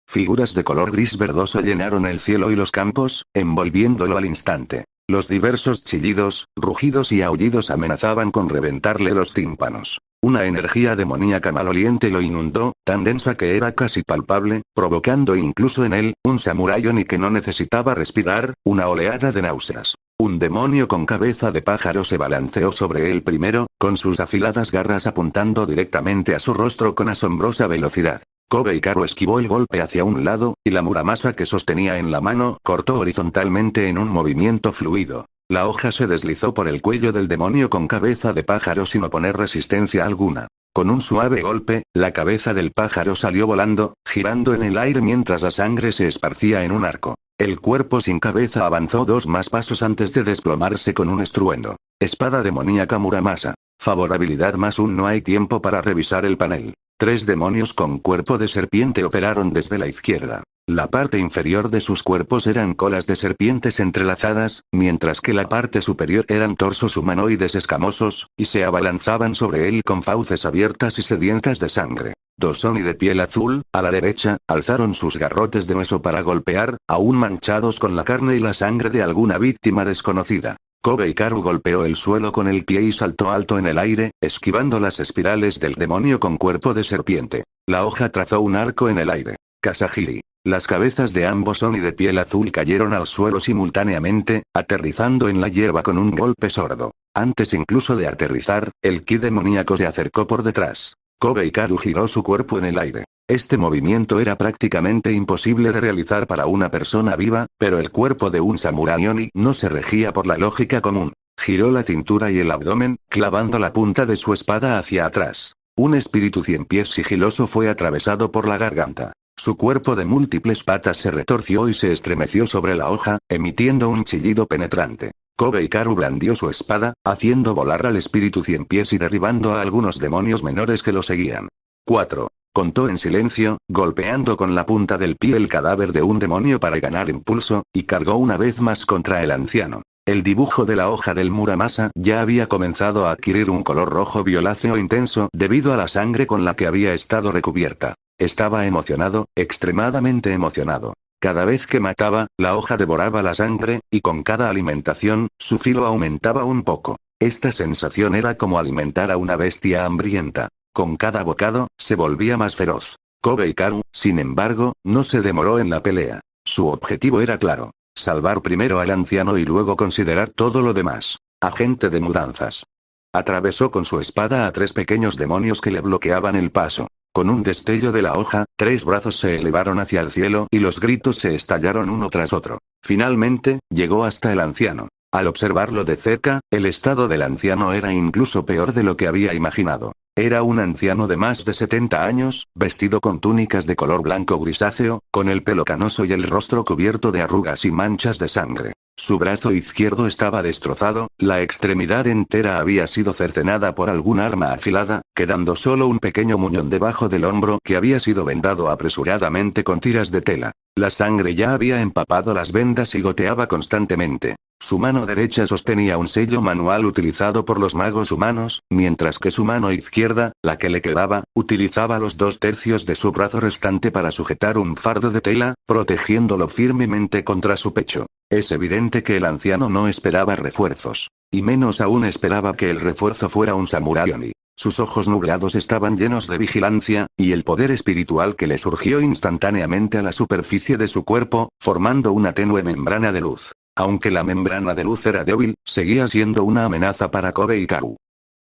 Figuras de color gris verdoso llenaron el cielo y los campos, envolviéndolo al instante. Los diversos chillidos, rugidos y aullidos amenazaban con reventarle los tímpanos. Una energía demoníaca maloliente lo inundó, tan densa que era casi palpable, provocando incluso en él, un samurái Oni que no necesitaba respirar, una oleada de náuseas. Un demonio con cabeza de pájaro se balanceó sobre él primero, con sus afiladas garras apuntando directamente a su rostro con asombrosa velocidad. Kobe Hikaru esquivó el golpe hacia un lado, y la Muramasa que sostenía en la mano cortó horizontalmente en un movimiento fluido. La hoja se deslizó por el cuello del demonio con cabeza de pájaro sin oponer resistencia alguna. Con un suave golpe, la cabeza del pájaro salió volando, girando en el aire mientras la sangre se esparcía en un arco. El cuerpo sin cabeza avanzó 2 más pasos antes de desplomarse con un estruendo. Espada demoníaca Muramasa. Favorabilidad +1. No hay tiempo para revisar el panel. 3 demonios con cuerpo de serpiente operaron desde la izquierda. La parte inferior de sus cuerpos eran colas de serpientes entrelazadas, mientras que la parte superior eran torsos humanoides escamosos, y se abalanzaban sobre él con fauces abiertas y sedientas de sangre. 2 Oni de piel azul, a la derecha, alzaron sus garrotes de hueso para golpear, aún manchados con la carne y la sangre de alguna víctima desconocida. Kobe Hikaru golpeó el suelo con el pie y saltó alto en el aire, esquivando las espirales del demonio con cuerpo de serpiente. La hoja trazó un arco en el aire. Kasahiri. Las cabezas de ambos Oni de piel azul cayeron al suelo simultáneamente, aterrizando en la hierba con un golpe sordo. Antes incluso de aterrizar, el ki demoníaco se acercó por detrás. Kobe Hikaru giró su cuerpo en el aire. Este movimiento era prácticamente imposible de realizar para una persona viva, pero el cuerpo de un samurái Oni no se regía por la lógica común. Giró la cintura y el abdomen, clavando la punta de su espada hacia atrás. Un espíritu 100 pies sigiloso fue atravesado por la garganta. Su cuerpo de múltiples patas se retorció y se estremeció sobre la hoja, emitiendo un chillido penetrante. Kobe Hikaru blandió su espada, haciendo volar al espíritu 100 pies y derribando a algunos demonios menores que lo seguían. 4. Contó en silencio, golpeando con la punta del pie el cadáver de un demonio para ganar impulso, y cargó una vez más contra el anciano. El dibujo de la hoja del Muramasa ya había comenzado a adquirir un color rojo violáceo intenso debido a la sangre con la que había estado recubierta. Estaba emocionado, extremadamente emocionado. Cada vez que mataba, la hoja devoraba la sangre, y con cada alimentación, su filo aumentaba un poco. Esta sensación era como alimentar a una bestia hambrienta. Con cada bocado, se volvía más feroz. Kobe Hikaru, sin embargo, no se demoró en la pelea. Su objetivo era claro. Salvar primero al anciano y luego considerar todo lo demás. Agente de mudanzas. Atravesó con su espada a 3 pequeños demonios que le bloqueaban el paso. Con un destello de la hoja, 3 brazos se elevaron hacia el cielo y los gritos se estallaron uno tras otro. Finalmente, llegó hasta el anciano. Al observarlo de cerca, el estado del anciano era incluso peor de lo que había imaginado. Era un anciano de más de 70 años, vestido con túnicas de color blanco grisáceo, con el pelo canoso y el rostro cubierto de arrugas y manchas de sangre. Su brazo izquierdo estaba destrozado, la extremidad entera había sido cercenada por algún arma afilada, quedando solo un pequeño muñón debajo del hombro que había sido vendado apresuradamente con tiras de tela. La sangre ya había empapado las vendas y goteaba constantemente. Su mano derecha sostenía un sello manual utilizado por los magos humanos, mientras que su mano izquierda, la que le quedaba, utilizaba los 2/3 de su brazo restante para sujetar un fardo de tela, protegiéndolo firmemente contra su pecho. Es evidente que el anciano no esperaba refuerzos. Y menos aún esperaba que el refuerzo fuera un samurái Oni. Sus ojos nublados estaban llenos de vigilancia, y el poder espiritual que le surgió instantáneamente a la superficie de su cuerpo, formando una tenue membrana de luz. Aunque la membrana de luz era débil, seguía siendo una amenaza para Kobe Hikaru,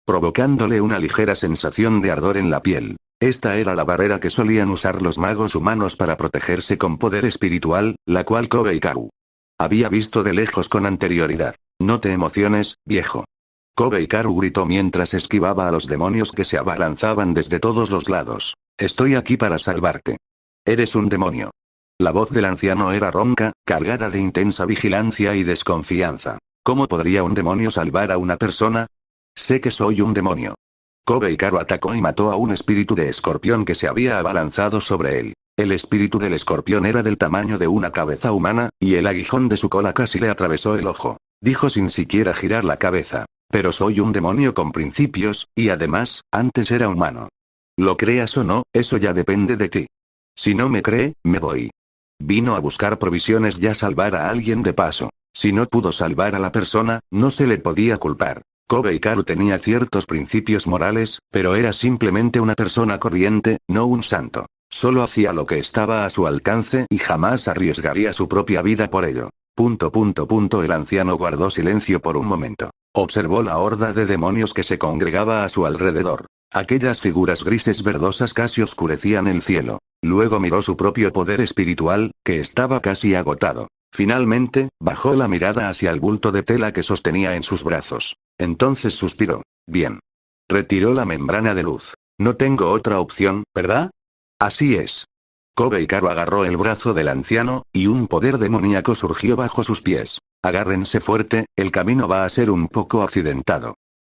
provocándole una ligera sensación de ardor en la piel. Esta era la barrera que solían usar los magos humanos para protegerse con poder espiritual, la cual Kobe Hikaru había visto de lejos con anterioridad. No te emociones, viejo. Kobe Hikaru gritó mientras esquivaba a los demonios que se abalanzaban desde todos los lados. Estoy aquí para salvarte. Eres un demonio. La voz del anciano era ronca, cargada de intensa vigilancia y desconfianza. ¿Cómo podría un demonio salvar a una persona? Sé que soy un demonio. Kobe Hikaru atacó y mató a un espíritu de escorpión que se había abalanzado sobre él. El espíritu del escorpión era del tamaño de una cabeza humana, y el aguijón de su cola casi le atravesó el ojo. Dijo sin siquiera girar la cabeza. Pero soy un demonio con principios, y además, antes era humano. Lo creas o no, eso ya depende de ti. Si no me cree, me voy. Vino a buscar provisiones y a salvar a alguien de paso. Si no pudo salvar a la persona, no se le podía culpar. Kobe Hikaru tenía ciertos principios morales, pero era simplemente una persona corriente, no un santo. Solo hacía lo que estaba a su alcance y jamás arriesgaría su propia vida por ello. El anciano guardó silencio por un momento. Observó la horda de demonios que se congregaba a su alrededor. Aquellas figuras grises verdosas casi oscurecían el cielo. Luego miró su propio poder espiritual, que estaba casi agotado. Finalmente, bajó la mirada hacia el bulto de tela que sostenía en sus brazos. Entonces suspiró. Bien. Retiró la membrana de luz. No tengo otra opción, ¿verdad? Así es. Kobe Hikaru agarró el brazo del anciano, y un poder demoníaco surgió bajo sus pies. Agárrense fuerte, el camino va a ser un poco accidentado.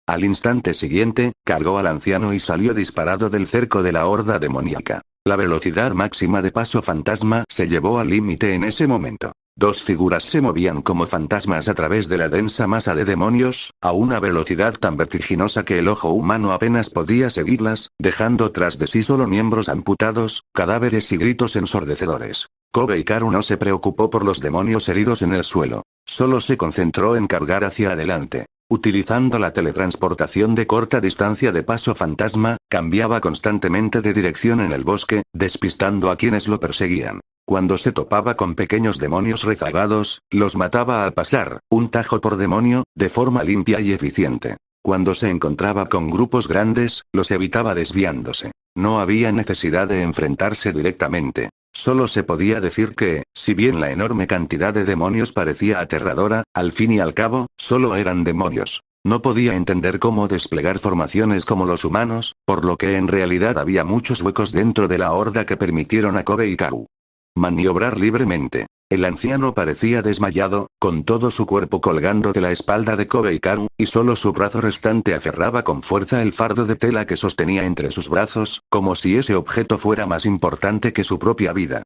Al instante siguiente, cargó al anciano y salió disparado del cerco de la horda demoníaca. La velocidad máxima de Paso Fantasma se llevó al límite en ese momento. Dos figuras se movían como fantasmas a través de la densa masa de demonios, a una velocidad tan vertiginosa que el ojo humano apenas podía seguirlas, dejando tras de sí solo miembros amputados, cadáveres y gritos ensordecedores. Kobe Hikaru no se preocupó por los demonios heridos en el suelo. Solo se concentró en cargar hacia adelante. Utilizando la teletransportación de corta distancia de Paso Fantasma, cambiaba constantemente de dirección en el bosque, despistando a quienes lo perseguían. Cuando se topaba con pequeños demonios rezagados, los mataba al pasar, un tajo por demonio, de forma limpia y eficiente. Cuando se encontraba con grupos grandes, los evitaba desviándose. No había necesidad de enfrentarse directamente. Solo se podía decir que, si bien la enorme cantidad de demonios parecía aterradora, al fin y al cabo, solo eran demonios. No podía entender cómo desplegar formaciones como los humanos, por lo que en realidad había muchos huecos dentro de la horda que permitieron a Kobe Hikaru maniobrar libremente. El anciano parecía desmayado, con todo su cuerpo colgando de la espalda de Kobe Hikaru, y solo su brazo restante aferraba con fuerza el fardo de tela que sostenía entre sus brazos, como si ese objeto fuera más importante que su propia vida.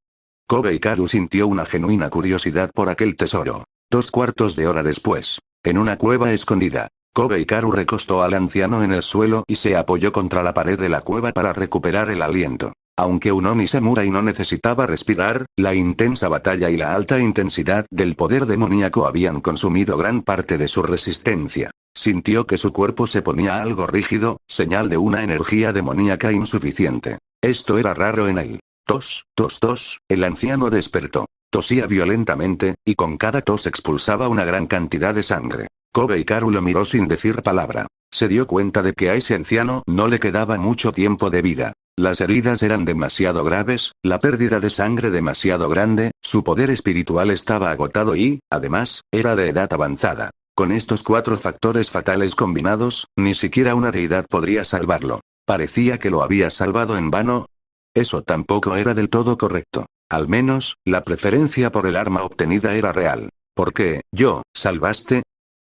Kobe Hikaru sintió una genuina curiosidad por aquel tesoro. 2/4 de hora después, en una cueva escondida, Kobe Hikaru recostó al anciano en el suelo y se apoyó contra la pared de la cueva para recuperar el aliento. Aunque un Oni Samurai no necesitaba respirar, la intensa batalla y la alta intensidad del poder demoníaco habían consumido gran parte de su resistencia. Sintió que su cuerpo se ponía algo rígido, señal de una energía demoníaca insuficiente. Esto era raro en él. Tos, tos, tos, el anciano despertó. Tosía violentamente, y con cada tos expulsaba una gran cantidad de sangre. Kobe Hikaru lo miró sin decir palabra. Se dio cuenta de que a ese anciano no le quedaba mucho tiempo de vida. Las heridas eran demasiado graves, la pérdida de sangre demasiado grande, su poder espiritual estaba agotado y, además, era de edad avanzada. Con estos 4 factores fatales combinados, ni siquiera una deidad podría salvarlo. Parecía que lo había salvado en vano. Eso tampoco era del todo correcto. Al menos, la preferencia por el arma obtenida era real. ¿Por qué, yo, salvaste?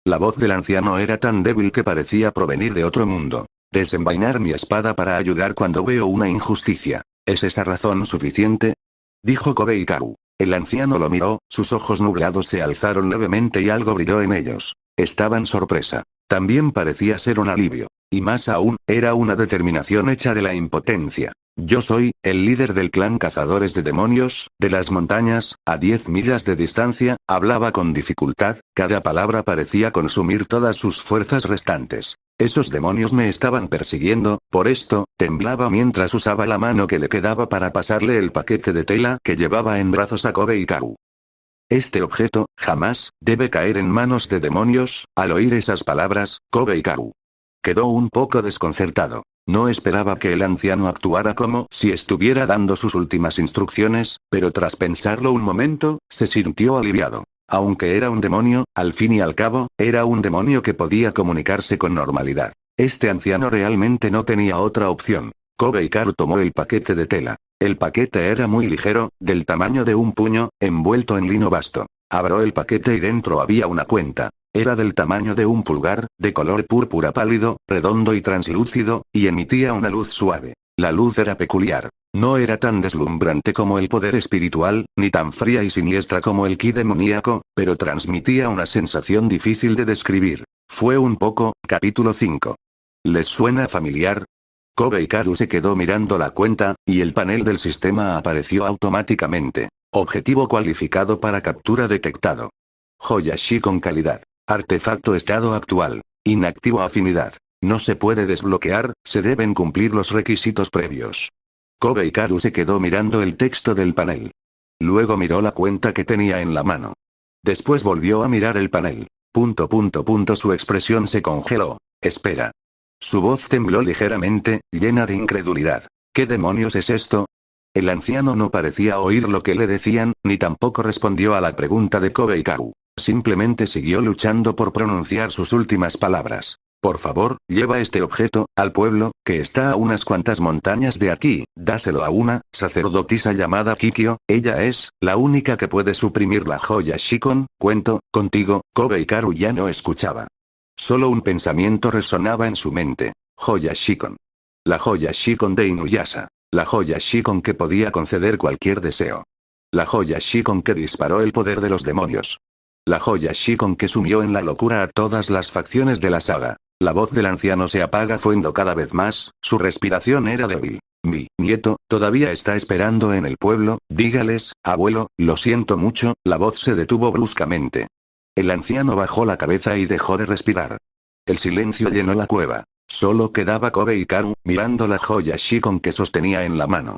La voz del anciano era tan débil que parecía provenir de otro mundo. Desenvainar mi espada para ayudar cuando veo una injusticia. ¿Es esa razón suficiente? Dijo Kobe Hikaru. El anciano lo miró, sus ojos nublados se alzaron levemente y algo brilló en ellos. Estaban sorpresa. También parecía ser un alivio. Y más aún, era una determinación hecha de la impotencia. Yo soy, el líder del clan Cazadores de Demonios, de las montañas, a 10 millas de distancia, hablaba con dificultad, cada palabra parecía consumir todas sus fuerzas restantes. Esos demonios me estaban persiguiendo, por esto, temblaba mientras usaba la mano que le quedaba para pasarle el paquete de tela que llevaba en brazos a Kobe Hikaru. Este objeto, jamás, debe caer en manos de demonios. Al oír esas palabras, Kobe Hikaru quedó un poco desconcertado. No esperaba que el anciano actuara como si estuviera dando sus últimas instrucciones, pero tras pensarlo un momento, se sintió aliviado. Aunque era un demonio, al fin y al cabo, era un demonio que podía comunicarse con normalidad. Este anciano realmente no tenía otra opción. Kobe Hikaru tomó el paquete de tela. El paquete era muy ligero, del tamaño de un puño, envuelto en lino vasto. Abrió el paquete y dentro había una cuenta. Era del tamaño de un pulgar, de color púrpura pálido, redondo y translúcido, y emitía una luz suave. La luz era peculiar. No era tan deslumbrante como el poder espiritual, ni tan fría y siniestra como el ki demoníaco, pero transmitía una sensación difícil de describir. Fue un poco. Capítulo 5. ¿Les suena familiar? Kobe Hikaru se quedó mirando la cuenta, y el panel del sistema apareció automáticamente. Objetivo cualificado para captura detectado. Joyashi con calidad. Artefacto estado actual. Inactivo afinidad. No se puede desbloquear, se deben cumplir los requisitos previos. Kobe Hikaru se quedó mirando el texto del panel. Luego miró la cuenta que tenía en la mano. Después volvió a mirar el panel. Su expresión se congeló. Espera. Su voz tembló ligeramente, llena de incredulidad. ¿Qué demonios es esto? El anciano no parecía oír lo que le decían, ni tampoco respondió a la pregunta de Kobe Hikaru. Simplemente siguió luchando por pronunciar sus últimas palabras. Por favor, lleva este objeto al pueblo, que está a unas cuantas montañas de aquí, dáselo a una sacerdotisa llamada Kikyo, ella es la única que puede suprimir la joya Shikon. Cuento contigo. Kobe Hikaru ya no escuchaba. Solo un pensamiento resonaba en su mente. Joya Shikon. La joya Shikon de Inuyasha. La joya Shikon que podía conceder cualquier deseo. La joya Shikon que disparó el poder de los demonios. La joya Shikon que sumió en la locura a todas las facciones de la saga. La voz del anciano se apaga fuendo cada vez más, su respiración era débil. Mi nieto, todavía está esperando en el pueblo, dígales, abuelo, lo siento mucho, la voz se detuvo bruscamente. El anciano bajó la cabeza y dejó de respirar. El silencio llenó la cueva. Solo quedaba Kobe Hikaru, mirando la joya Shikon que sostenía en la mano.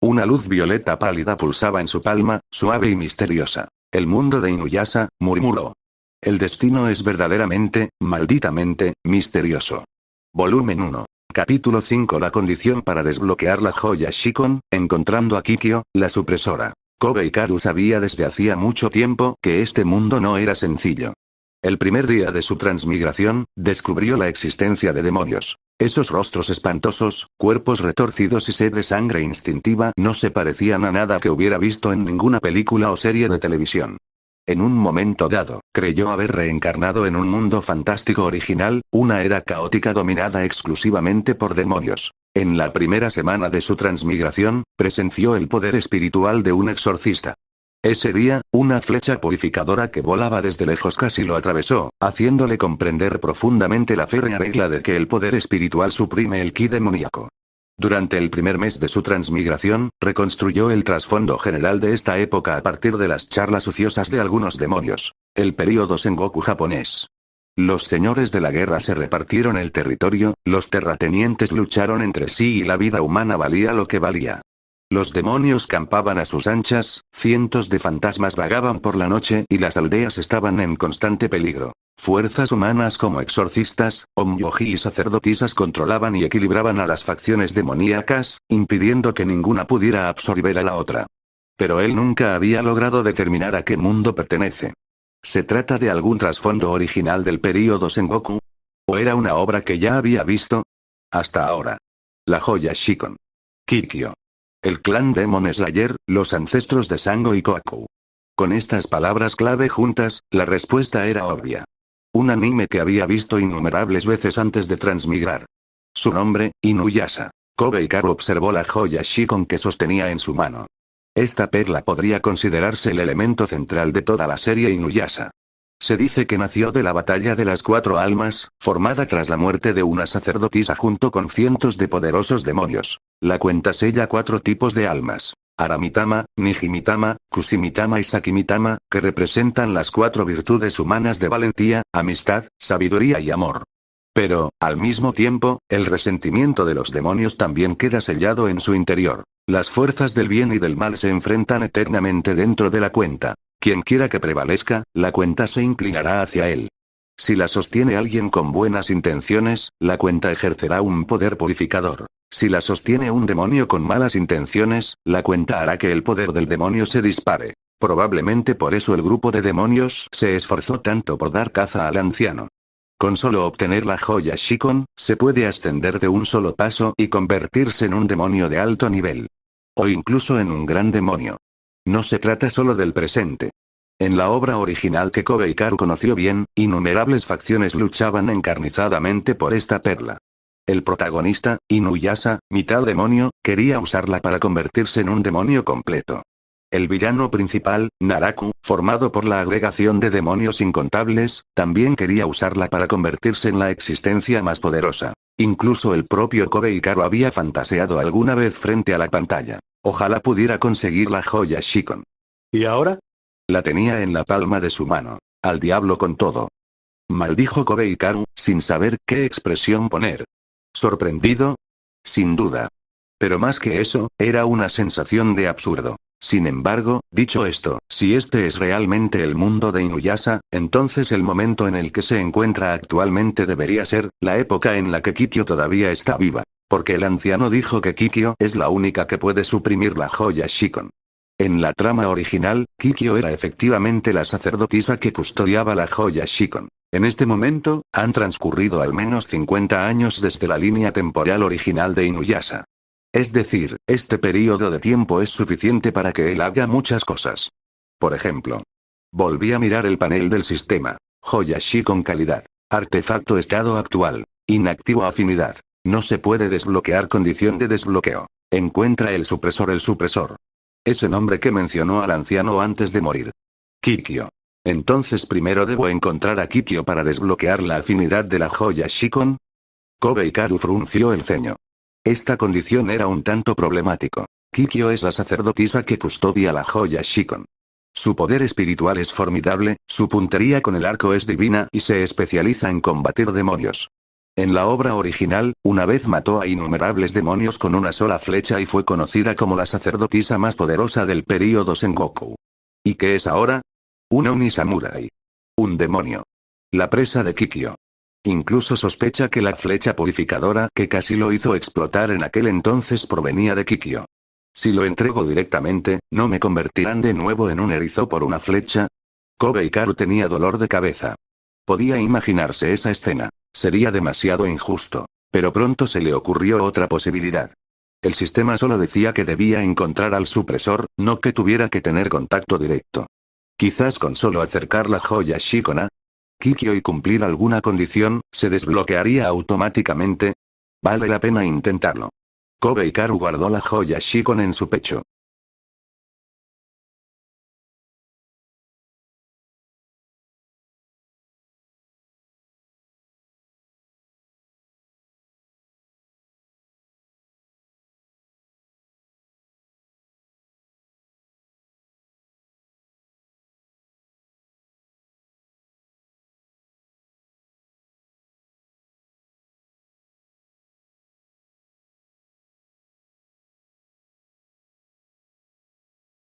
Una luz violeta pálida pulsaba en su palma, suave y misteriosa. El mundo de Inuyasha, murmuró. El destino es verdaderamente, malditamente, misterioso. Volumen 1. Capítulo 5. La condición para desbloquear la joya Shikon, encontrando a Kikyo, la supresora. Kobe Hikaru sabía desde hacía mucho tiempo que este mundo no era sencillo. El primer día de su transmigración, descubrió la existencia de demonios. Esos rostros espantosos, cuerpos retorcidos y sed de sangre instintiva no se parecían a nada que hubiera visto en ninguna película o serie de televisión. En un momento dado, creyó haber reencarnado en un mundo fantástico original, una era caótica dominada exclusivamente por demonios. En la primera semana de su transmigración, presenció el poder espiritual de un exorcista. Ese día, una flecha purificadora que volaba desde lejos casi lo atravesó, haciéndole comprender profundamente la férrea regla de que el poder espiritual suprime el ki demoníaco. Durante el primer mes de su transmigración, reconstruyó el trasfondo general de esta época a partir de las charlas ociosas de algunos demonios. El período Sengoku japonés. Los señores de la guerra se repartieron el territorio, los terratenientes lucharon entre sí y la vida humana valía lo que valía. Los demonios campaban a sus anchas, cientos de fantasmas vagaban por la noche y las aldeas estaban en constante peligro. Fuerzas humanas como exorcistas, onmyoji y sacerdotisas controlaban y equilibraban a las facciones demoníacas, impidiendo que ninguna pudiera absorber a la otra. Pero él nunca había logrado determinar a qué mundo pertenece. ¿Se trata de algún trasfondo original del período Sengoku? ¿O era una obra que ya había visto? Hasta ahora. La joya Shikon. Kikyo. El clan Demon Slayer, los ancestros de Sango y Kohaku. Con estas palabras clave juntas, la respuesta era obvia. Un anime que había visto innumerables veces antes de transmigrar. Su nombre, Inuyasha. Kobe Hikaru observó la joya Shikon que sostenía en su mano. Esta perla podría considerarse el elemento central de toda la serie Inuyasha. Se dice que nació de la batalla de las 4 almas, formada tras la muerte de una sacerdotisa junto con cientos de poderosos demonios. La cuenta sella 4 tipos de almas. Aramitama, Nijimitama, Kusimitama y Sakimitama, que representan las 4 virtudes humanas de valentía, amistad, sabiduría y amor. Pero, al mismo tiempo, el resentimiento de los demonios también queda sellado en su interior. Las fuerzas del bien y del mal se enfrentan eternamente dentro de la cuenta. Quien quiera que prevalezca, la cuenta se inclinará hacia él. Si la sostiene alguien con buenas intenciones, la cuenta ejercerá un poder purificador. Si la sostiene un demonio con malas intenciones, la cuenta hará que el poder del demonio se dispare. Probablemente por eso el grupo de demonios se esforzó tanto por dar caza al anciano. Con solo obtener la joya Shikon, se puede ascender de un solo paso y convertirse en un demonio de alto nivel. O incluso en un gran demonio. No se trata solo del presente. En la obra original que Kobe Hikaru conoció bien, innumerables facciones luchaban encarnizadamente por esta perla. El protagonista, Inuyasha, mitad demonio, quería usarla para convertirse en un demonio completo. El villano principal, Naraku, formado por la agregación de demonios incontables, también quería usarla para convertirse en la existencia más poderosa. Incluso el propio Kobe Hikaru había fantaseado alguna vez frente a la pantalla. Ojalá pudiera conseguir la joya Shikon. ¿Y ahora? La tenía en la palma de su mano. Al diablo con todo. Maldijo Kobe Hikaru, sin saber qué expresión poner. ¿Sorprendido? Sin duda. Pero más que eso, era una sensación de absurdo. Sin embargo, dicho esto, si este es realmente el mundo de Inuyasha, entonces el momento en el que se encuentra actualmente debería ser la época en la que Kikyo todavía está viva. Porque el anciano dijo que Kikyo es la única que puede suprimir la joya Shikon. En la trama original, Kikyo era efectivamente la sacerdotisa que custodiaba la joya Shikon. En este momento, han transcurrido al menos 50 años desde la línea temporal original de Inuyasha. Es decir, este periodo de tiempo es suficiente para que él haga muchas cosas. Por ejemplo, volví a mirar el panel del sistema. Joya Shikon calidad. Artefacto estado actual. Inactivo afinidad. No se puede desbloquear condición de desbloqueo. Encuentra el supresor. Ese nombre que mencionó al anciano antes de morir. Kikyo. Entonces primero debo encontrar a Kikyo para desbloquear la afinidad de la joya Shikon. Kobe Hikaru frunció el ceño. Esta condición era un tanto problemático. Kikyo es la sacerdotisa que custodia la joya Shikon. Su poder espiritual es formidable, su puntería con el arco es divina y se especializa en combatir demonios. En la obra original, una vez mató a innumerables demonios con una sola flecha y fue conocida como la sacerdotisa más poderosa del período Sengoku. ¿Y qué es ahora? Una Oni-samurai. Un demonio. La presa de Kikyo. Incluso sospecha que la flecha purificadora que casi lo hizo explotar en aquel entonces provenía de Kikyo. Si lo entrego directamente, ¿no me convertirán de nuevo en un erizo por una flecha? Kobe Hikaru tenía dolor de cabeza. Podía imaginarse esa escena. Sería demasiado injusto. Pero pronto se le ocurrió otra posibilidad. El sistema solo decía que debía encontrar al supresor, no que tuviera que tener contacto directo. Quizás con solo acercar la joya Shikon a Kikyo y cumplir alguna condición, se desbloquearía automáticamente. Vale la pena intentarlo. Kobe Hikaru guardó la joya Shikon en su pecho.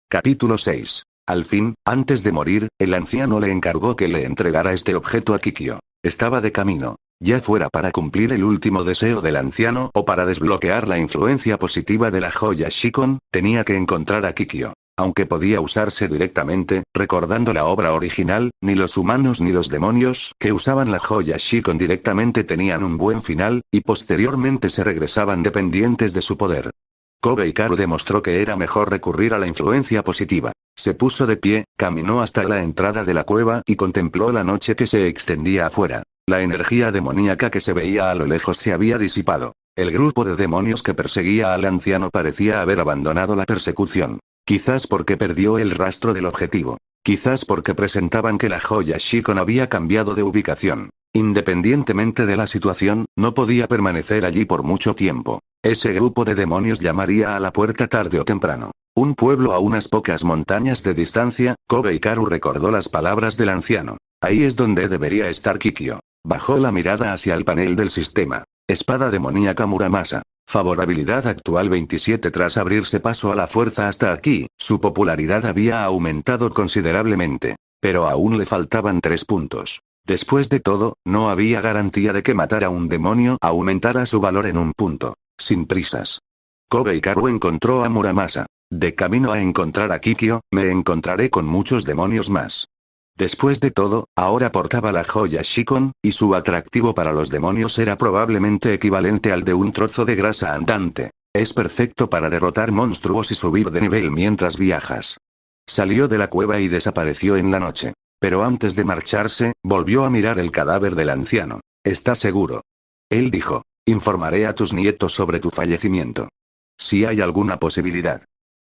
Capítulo 6. Al fin, antes de morir, el anciano le encargó que le entregara este objeto a Kikyo. Estaba de camino. Ya fuera para cumplir el último deseo del anciano o para desbloquear la influencia positiva de la joya Shikon, tenía que encontrar a Kikyo. Aunque podía usarse directamente, recordando la obra original, ni los humanos ni los demonios que usaban la joya Shikon directamente tenían un buen final, y posteriormente se regresaban dependientes de su poder. Kobe Hikaru demostró que era mejor recurrir a la influencia positiva. Se puso de pie, caminó hasta la entrada de la cueva y contempló la noche que se extendía afuera. La energía demoníaca que se veía a lo lejos se había disipado. El grupo de demonios que perseguía al anciano parecía haber abandonado la persecución. Quizás porque perdió el rastro del objetivo. Quizás porque presentaban que la joya Shikon había cambiado de ubicación. Independientemente de la situación, no podía permanecer allí por mucho tiempo. Ese grupo de demonios llamaría a la puerta tarde o temprano. Un pueblo a unas pocas montañas de distancia, Kobe Hikaru recordó las palabras del anciano. Ahí es donde debería estar Kikyo. Bajó la mirada hacia el panel del sistema. Espada demoníaca Muramasa. Favorabilidad actual 27. Tras abrirse paso a la fuerza hasta aquí, su popularidad había aumentado considerablemente. Pero aún le faltaban 3 puntos. Después de todo, no había garantía de que matar a un demonio aumentara su valor en 1 punto. Sin prisas. Kobe Hikaru encontró a Muramasa. De camino a encontrar a Kikyo, me encontraré con muchos demonios más. Después de todo, ahora portaba la joya Shikon, y su atractivo para los demonios era probablemente equivalente al de un trozo de grasa andante. Es perfecto para derrotar monstruos y subir de nivel mientras viajas. Salió de la cueva y desapareció en la noche. Pero antes de marcharse, volvió a mirar el cadáver del anciano. ¿Estás seguro? Él dijo. Informaré a tus nietos sobre tu fallecimiento. Si hay alguna posibilidad.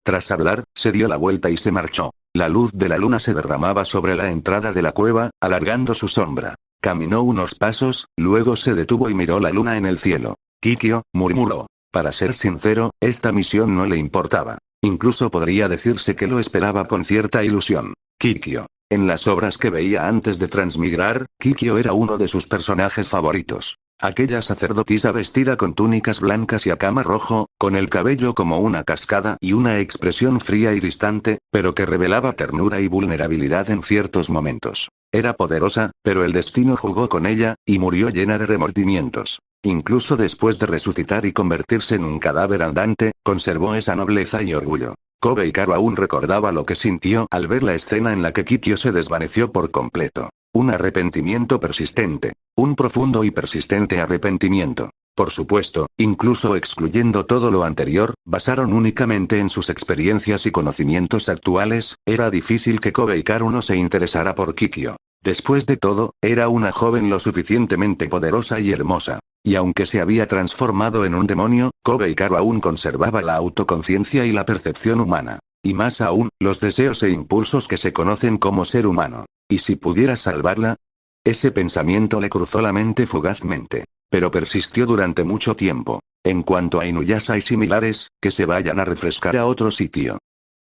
Tras hablar, se dio la vuelta y se marchó. La luz de la luna se derramaba sobre la entrada de la cueva, alargando su sombra. Caminó unos pasos, luego se detuvo y miró la luna en el cielo. Kikyo, murmuró. Para ser sincero, esta misión no le importaba. Incluso podría decirse que lo esperaba con cierta ilusión. Kikyo. En las obras que veía antes de transmigrar, Kikyo era uno de sus personajes favoritos. Aquella sacerdotisa vestida con túnicas blancas y akama rojo, con el cabello como una cascada y una expresión fría y distante, pero que revelaba ternura y vulnerabilidad en ciertos momentos. Era poderosa, pero el destino jugó con ella, y murió llena de remordimientos. Incluso después de resucitar y convertirse en un cadáver andante, conservó esa nobleza y orgullo. Kobe Hikaru aún recordaba lo que sintió al ver la escena en la que Kikyo se desvaneció por completo. Un arrepentimiento persistente. Un profundo y persistente arrepentimiento. Por supuesto, incluso excluyendo todo lo anterior, basaron únicamente en sus experiencias y conocimientos actuales, era difícil que Kobe Hikaru no se interesara por Kikyo. Después de todo, era una joven lo suficientemente poderosa y hermosa. Y aunque se había transformado en un demonio, Kobe Ikaru aún conservaba la autoconciencia y la percepción humana. Y más aún, los deseos e impulsos que se conocen como ser humano. ¿Y si pudiera salvarla? Ese pensamiento le cruzó la mente fugazmente. Pero persistió durante mucho tiempo. En cuanto a Inuyasha y similares, que se vayan a refrescar a otro sitio.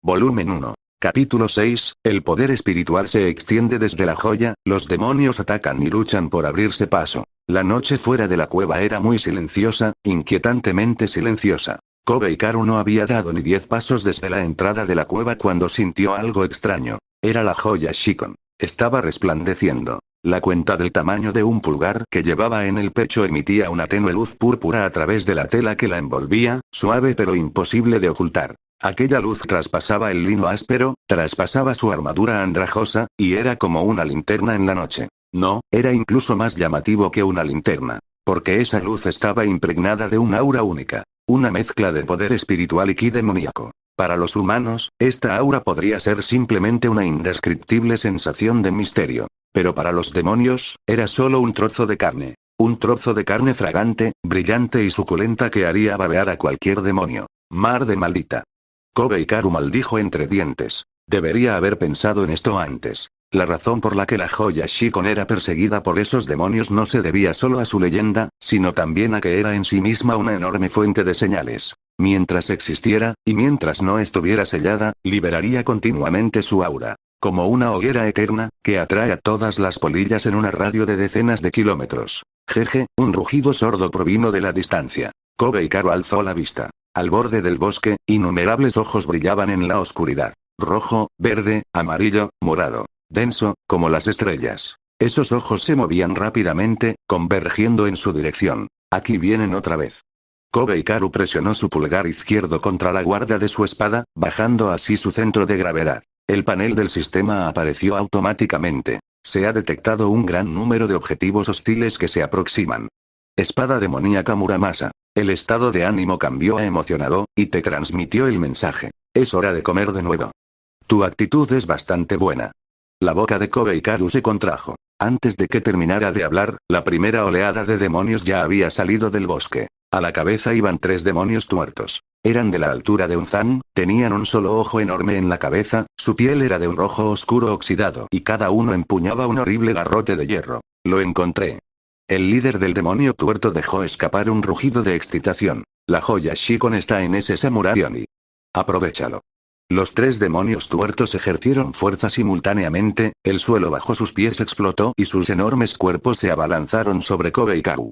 Volumen 1. Capítulo 6, el poder espiritual se extiende desde la joya, los demonios atacan y luchan por abrirse paso. La noche fuera de la cueva era muy silenciosa, inquietantemente silenciosa. Kobe Ikaru no había dado ni 10 pasos desde la entrada de la cueva cuando sintió algo extraño. Era la joya Shikon. Estaba resplandeciendo. La cuenta del tamaño de un pulgar que llevaba en el pecho emitía una tenue luz púrpura a través de la tela que la envolvía, suave pero imposible de ocultar. Aquella luz traspasaba el lino áspero, traspasaba su armadura andrajosa, y era como una linterna en la noche. No, era incluso más llamativo que una linterna. Porque esa luz estaba impregnada de un aura única. Una mezcla de poder espiritual y ki demoníaco. Para los humanos, esta aura podría ser simplemente una indescriptible sensación de misterio. Pero para los demonios, era solo un trozo de carne. Un trozo de carne fragante, brillante y suculenta que haría babear a cualquier demonio. Mar de maldita. Kobe Ikaru maldijo entre dientes. Debería haber pensado en esto antes. La razón por la que la joya Shikon era perseguida por esos demonios no se debía solo a su leyenda, sino también a que era en sí misma una enorme fuente de señales. Mientras existiera, y mientras no estuviera sellada, liberaría continuamente su aura. Como una hoguera eterna, que atrae a todas las polillas en un radio de decenas de kilómetros. Jeje, un rugido sordo provino de la distancia. Kobe Ikaru alzó la vista. Al borde del bosque, innumerables ojos brillaban en la oscuridad. Rojo, verde, amarillo, morado. Denso, como las estrellas. Esos ojos se movían rápidamente, convergiendo en su dirección. Aquí vienen otra vez. Kobe Ikaru presionó su pulgar izquierdo contra la guarda de su espada, bajando así su centro de gravedad. El panel del sistema apareció automáticamente. Se ha detectado un gran número de objetivos hostiles que se aproximan. Espada demoníaca Muramasa. El estado de ánimo cambió a emocionado, y te transmitió el mensaje. Es hora de comer de nuevo. Tu actitud es bastante buena. La boca de Kobe Ikaru se contrajo. Antes de que terminara de hablar, la primera oleada de demonios ya había salido del bosque. A la cabeza iban 3 demonios tuertos. Eran de la altura de un zan, tenían un solo ojo enorme en la cabeza, su piel era de un rojo oscuro oxidado y cada uno empuñaba un horrible garrote de hierro. Lo encontré. El líder del demonio tuerto dejó escapar un rugido de excitación. La joya Shikon está en ese Samurai Oni. Aprovechalo. Los 3 demonios tuertos ejercieron fuerza simultáneamente, el suelo bajo sus pies explotó y sus enormes cuerpos se abalanzaron sobre Kobe Ikaru.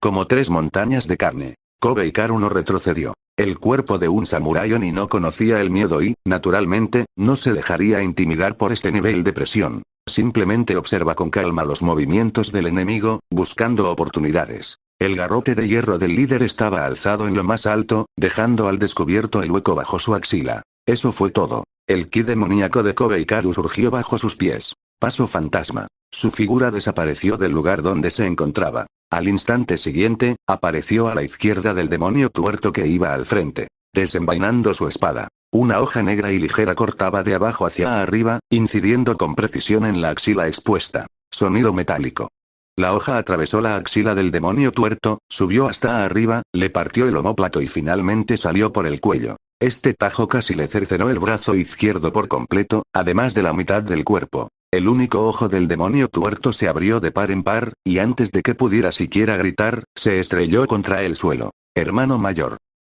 Como 3 montañas de carne. Kobe Ikaru no retrocedió. El cuerpo de un Samurai Oni no conocía el miedo y, naturalmente, no se dejaría intimidar por este nivel de presión. Simplemente observa con calma los movimientos del enemigo, buscando oportunidades. El garrote de hierro del líder estaba alzado en lo más alto, dejando al descubierto el hueco bajo su axila. Eso fue todo. El ki demoníaco de Kobe Ikaru surgió bajo sus pies. Paso fantasma. Su figura desapareció del lugar donde se encontraba. Al instante siguiente, apareció a la izquierda del demonio tuerto que iba al frente. Desenvainando su espada. Una hoja negra y ligera cortaba de abajo hacia arriba, incidiendo con precisión en la axila expuesta. Sonido metálico. La hoja atravesó la axila del demonio tuerto, subió hasta arriba, le partió el omóplato y finalmente salió por el cuello. Este tajo casi le cercenó el brazo izquierdo por completo, además de la mitad del cuerpo. El único ojo del demonio tuerto se abrió de par en par, y antes de que pudiera siquiera gritar, se estrelló contra el suelo. Hermano mayor.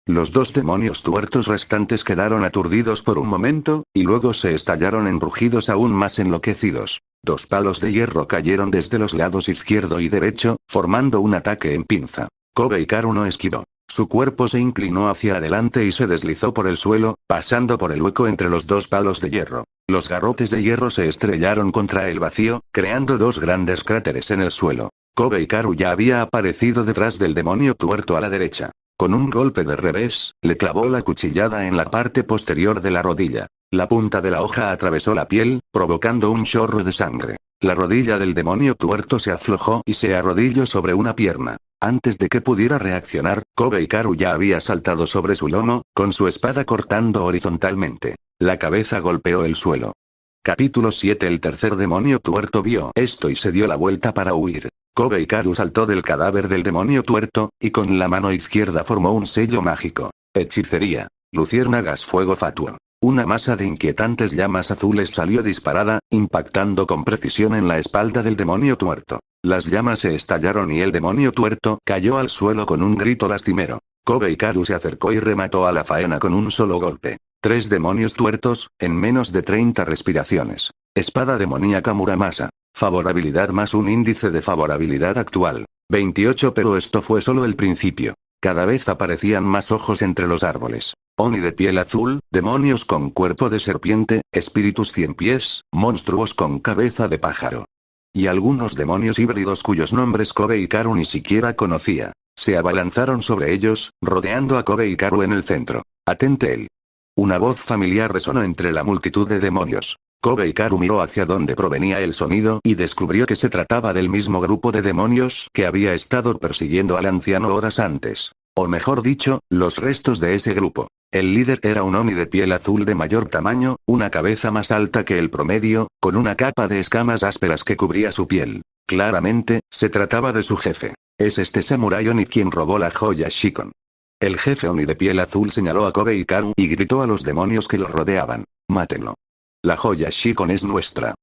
Los 2 demonios tuertos restantes quedaron aturdidos por un momento, y luego se estallaron en rugidos aún más enloquecidos. 2 palos de hierro cayeron desde los lados izquierdo y derecho, formando un ataque en pinza. Kobe Ikaru no esquivó. Su cuerpo se inclinó hacia adelante y se deslizó por el suelo, pasando por el hueco entre los 2 palos de hierro. Los garrotes de hierro se estrellaron contra el vacío, creando 2 grandes cráteres en el suelo. Kobe Ikaru ya había aparecido detrás del demonio tuerto a la derecha. Con un golpe de revés, le clavó la cuchillada en la parte posterior de la rodilla. La punta de la hoja atravesó la piel, provocando un chorro de sangre. La rodilla del demonio tuerto se aflojó y se arrodilló sobre una pierna. Antes de que pudiera reaccionar, Kobe Ikaru ya había saltado sobre su lomo, con su espada cortando horizontalmente. La cabeza golpeó el suelo. Capítulo 7. El tercer demonio tuerto vio esto y se dio la vuelta para huir. Kobe Hikaru saltó del cadáver del demonio tuerto, y con la mano izquierda formó un sello mágico. Hechicería. Luciérnagas fuego fatuo. Una masa de inquietantes llamas azules salió disparada, impactando con precisión en la espalda del demonio tuerto. Las llamas se estallaron y el demonio tuerto cayó al suelo con un grito lastimero. Kobe Hikaru se acercó y remató a la faena con un solo golpe. 3 demonios tuertos, en menos de 30 respiraciones. Espada demoníaca Muramasa. Favorabilidad más un índice de favorabilidad actual. 28. Pero esto fue solo el principio. Cada vez aparecían más ojos entre los árboles. Oni de piel azul, demonios con cuerpo de serpiente, espíritus 100 pies, monstruos con cabeza de pájaro. Y algunos demonios híbridos cuyos nombres Kobe Hikaru ni siquiera conocía. Se abalanzaron sobre ellos, rodeando a Kobe Hikaru en el centro. Atente él. Una voz familiar resonó entre la multitud de demonios. Kobe Hikaru miró hacia donde provenía el sonido y descubrió que se trataba del mismo grupo de demonios que había estado persiguiendo al anciano horas antes. O mejor dicho, los restos de ese grupo. El líder era un Oni de piel azul de mayor tamaño, una cabeza más alta que el promedio, con una capa de escamas ásperas que cubría su piel. Claramente, se trataba de su jefe. Es este samurái Oni quien robó la joya Shikon. El jefe Oni de piel azul señaló a Kobe Hikaru y gritó a los demonios que lo rodeaban. Mátenlo. La joya Shikon es nuestra.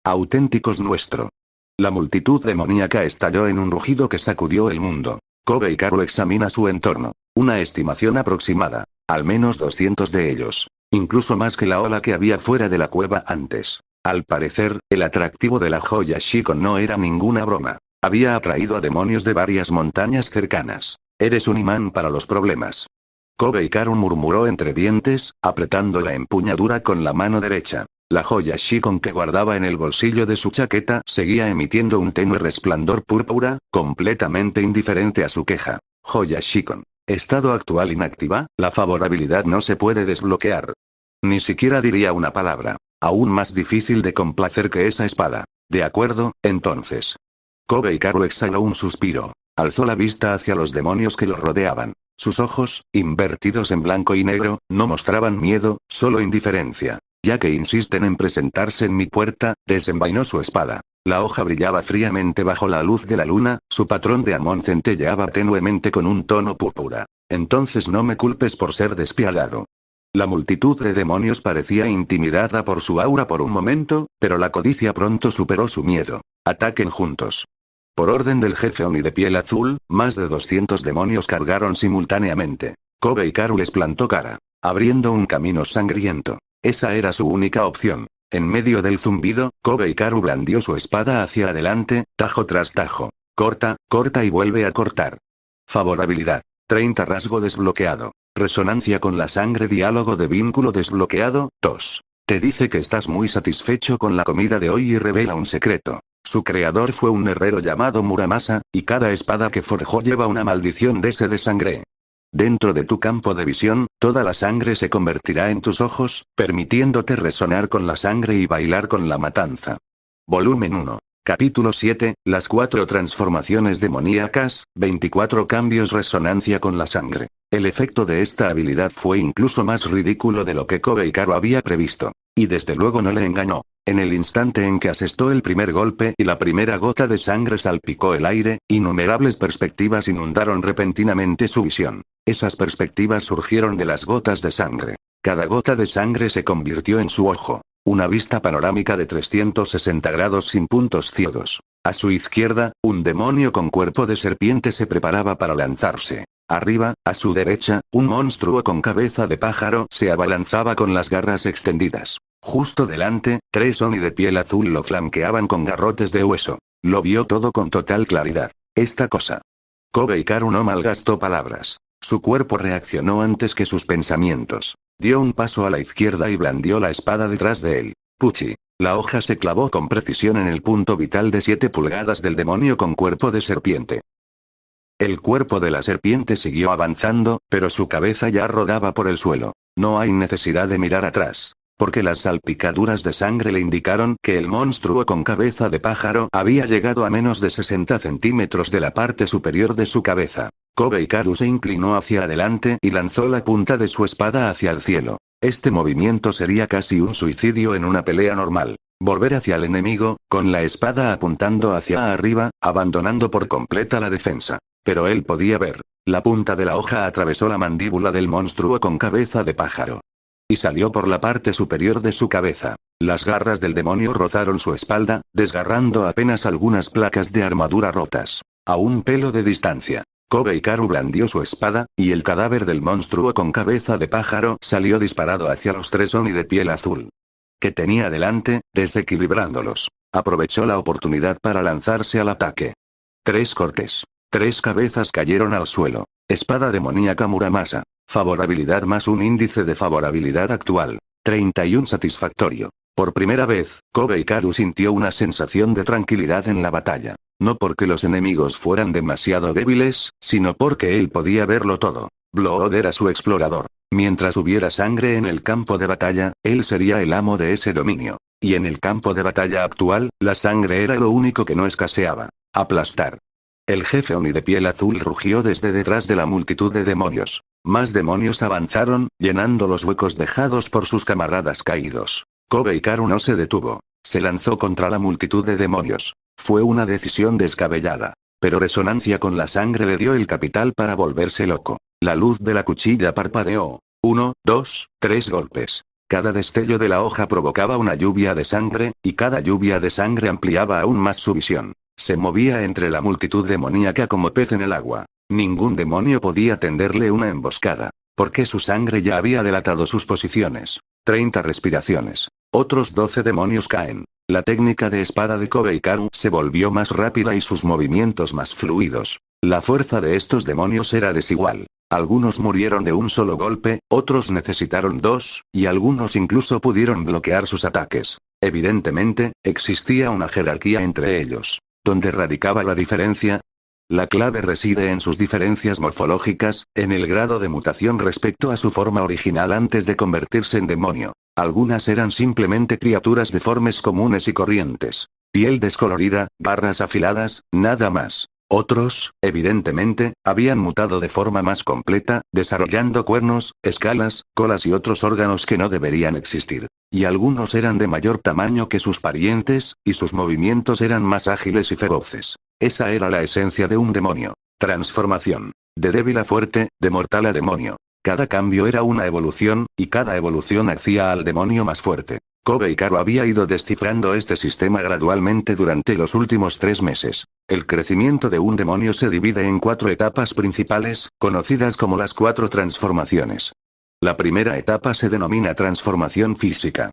Auténticos nuestro. La multitud demoníaca estalló en un rugido que sacudió el mundo. Kobe Hikaru examina su entorno. Una estimación aproximada. Al menos 200 de ellos. Incluso más que la ola que había fuera de la cueva antes. Al parecer, el atractivo de la joya Shikon no era ninguna broma. Había atraído a demonios de varias montañas cercanas. Eres un imán para los problemas. Kobe Hikaru murmuró entre dientes, apretando la empuñadura con la mano derecha. La joya Shikon que guardaba en el bolsillo de su chaqueta seguía emitiendo un tenue resplandor púrpura, completamente indiferente a su queja. Joya Shikon. Estado actual inactiva, la favorabilidad no se puede desbloquear. Ni siquiera diría una palabra. Aún más difícil de complacer que esa espada. De acuerdo, entonces. Kobe Hikaru exhaló un suspiro. Alzó la vista hacia los demonios que lo rodeaban. Sus ojos, invertidos en blanco y negro, no mostraban miedo, solo indiferencia. Ya que insisten en presentarse en mi puerta, desenvainó su espada. La hoja brillaba fríamente bajo la luz de la luna, su patrón de Amon centelleaba tenuemente con un tono púrpura. Entonces no me culpes por ser despiadado. La multitud de demonios parecía intimidada por su aura por un momento, pero la codicia pronto superó su miedo. Ataquen juntos. Por orden del jefe Oni de piel azul, más de 200 demonios cargaron simultáneamente. Kobe Hikaru les plantó cara, abriendo un camino sangriento. Esa era su única opción. En medio del zumbido, Kobe Hikaru blandió su espada hacia adelante, tajo tras tajo. Corta, corta y vuelve a cortar. Favorabilidad. 30 rasgo desbloqueado. Resonancia con la sangre diálogo de vínculo desbloqueado, tos. Te dice que estás muy satisfecho con la comida de hoy y revela un secreto. Su creador fue un herrero llamado Muramasa, y cada espada que forjó lleva una maldición de sed de sangre. Dentro de tu campo de visión, toda la sangre se convertirá en tus ojos, permitiéndote resonar con la sangre y bailar con la matanza. Volumen 1. Capítulo 7, las 4 transformaciones demoníacas, 24 cambios resonancia con la sangre. El efecto de esta habilidad fue incluso más ridículo de lo que Kobe Hikaru había previsto. Y desde luego no le engañó. En el instante en que asestó el primer golpe y la primera gota de sangre salpicó el aire, innumerables perspectivas inundaron repentinamente su visión. Esas perspectivas surgieron de las gotas de sangre. Cada gota de sangre se convirtió en su ojo. Una vista panorámica de 360 grados sin puntos ciegos. A su izquierda, un demonio con cuerpo de serpiente se preparaba para lanzarse. Arriba, a su derecha, un monstruo con cabeza de pájaro se abalanzaba con las garras extendidas. Justo delante, 3 Oni de piel azul lo flanqueaban con garrotes de hueso. Lo vio todo con total claridad. Esta cosa. Kobe Hikaru no malgastó palabras. Su cuerpo reaccionó antes que sus pensamientos. Dio un paso a la izquierda y blandió la espada detrás de él. Puchi. La hoja se clavó con precisión en el punto vital de 7 pulgadas del demonio con cuerpo de serpiente. El cuerpo de la serpiente siguió avanzando, pero su cabeza ya rodaba por el suelo. No hay necesidad de mirar atrás. Porque las salpicaduras de sangre le indicaron que el monstruo con cabeza de pájaro había llegado a menos de 60 centímetros de la parte superior de su cabeza. Kobe Hikaru se inclinó hacia adelante y lanzó la punta de su espada hacia el cielo. Este movimiento sería casi un suicidio en una pelea normal. Volver hacia el enemigo, con la espada apuntando hacia arriba, abandonando por completa la defensa. Pero él podía ver. La punta de la hoja atravesó la mandíbula del monstruo con cabeza de pájaro. Y salió por la parte superior de su cabeza. Las garras del demonio rozaron su espalda, desgarrando apenas algunas placas de armadura rotas. A un pelo de distancia. Kobe Hikaru blandió su espada, y el cadáver del monstruo con cabeza de pájaro salió disparado hacia los tres Oni de piel azul que tenía delante, desequilibrándolos. Aprovechó la oportunidad para lanzarse al ataque. 3 cortes. 3 cabezas cayeron al suelo. Espada demoníaca Muramasa. Favorabilidad más un índice de favorabilidad actual. 31 satisfactorio. Por primera vez, Kobe Hikaru sintió una sensación de tranquilidad en la batalla. No porque los enemigos fueran demasiado débiles, sino porque él podía verlo todo. Blood era su explorador. Mientras hubiera sangre en el campo de batalla, él sería el amo de ese dominio. Y en el campo de batalla actual, la sangre era lo único que no escaseaba. Aplastar. El jefe Oni de piel azul rugió desde detrás de la multitud de demonios. Más demonios avanzaron, llenando los huecos dejados por sus camaradas caídos. Kobe Hikaru no se detuvo. Se lanzó contra la multitud de demonios. Fue una decisión descabellada. Pero resonancia con la sangre le dio el capital para volverse loco. La luz de la cuchilla parpadeó. 1, 2, 3 golpes. Cada destello de la hoja provocaba una lluvia de sangre, y cada lluvia de sangre ampliaba aún más su visión. Se movía entre la multitud demoníaca como pez en el agua. Ningún demonio podía tenderle una emboscada, porque su sangre ya había delatado sus posiciones. 30 respiraciones. Otros 12 demonios caen. La técnica de espada de Kobe Hikaru se volvió más rápida y sus movimientos más fluidos. La fuerza de estos demonios era desigual. Algunos murieron de un solo golpe, otros necesitaron 2, y algunos incluso pudieron bloquear sus ataques. Evidentemente, existía una jerarquía entre ellos. ¿Dónde radicaba la diferencia? La clave reside en sus diferencias morfológicas, en el grado de mutación respecto a su forma original antes de convertirse en demonio. Algunas eran simplemente criaturas deformes comunes y corrientes. Piel descolorida, garras afiladas, nada más. Otros, evidentemente, habían mutado de forma más completa, desarrollando cuernos, escalas, colas y otros órganos que no deberían existir. Y algunos eran de mayor tamaño que sus parientes, y sus movimientos eran más ágiles y feroces. Esa era la esencia de un demonio. Transformación. De débil a fuerte, de mortal a demonio. Cada cambio era una evolución, y cada evolución hacía al demonio más fuerte. Kobe Hikaru había ido descifrando este sistema gradualmente durante los últimos 3 meses. El crecimiento de un demonio se divide en 4 etapas principales, conocidas como las 4 transformaciones. La primera etapa se denomina transformación física.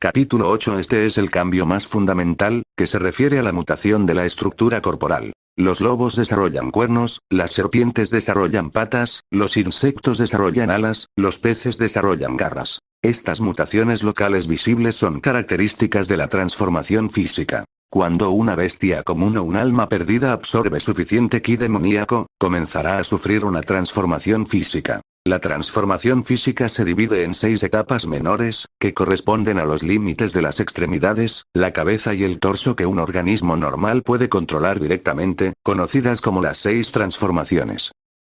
Capítulo 8. Este es el cambio más fundamental, que se refiere a la mutación de la estructura corporal. Los lobos desarrollan cuernos, las serpientes desarrollan patas, los insectos desarrollan alas, los peces desarrollan garras. Estas mutaciones locales visibles son características de la transformación física. Cuando una bestia común o un alma perdida absorbe suficiente ki demoníaco, comenzará a sufrir una transformación física. La transformación física se divide en 6 etapas menores, que corresponden a los límites de las extremidades, la cabeza y el torso que un organismo normal puede controlar directamente, conocidas como las 6 transformaciones.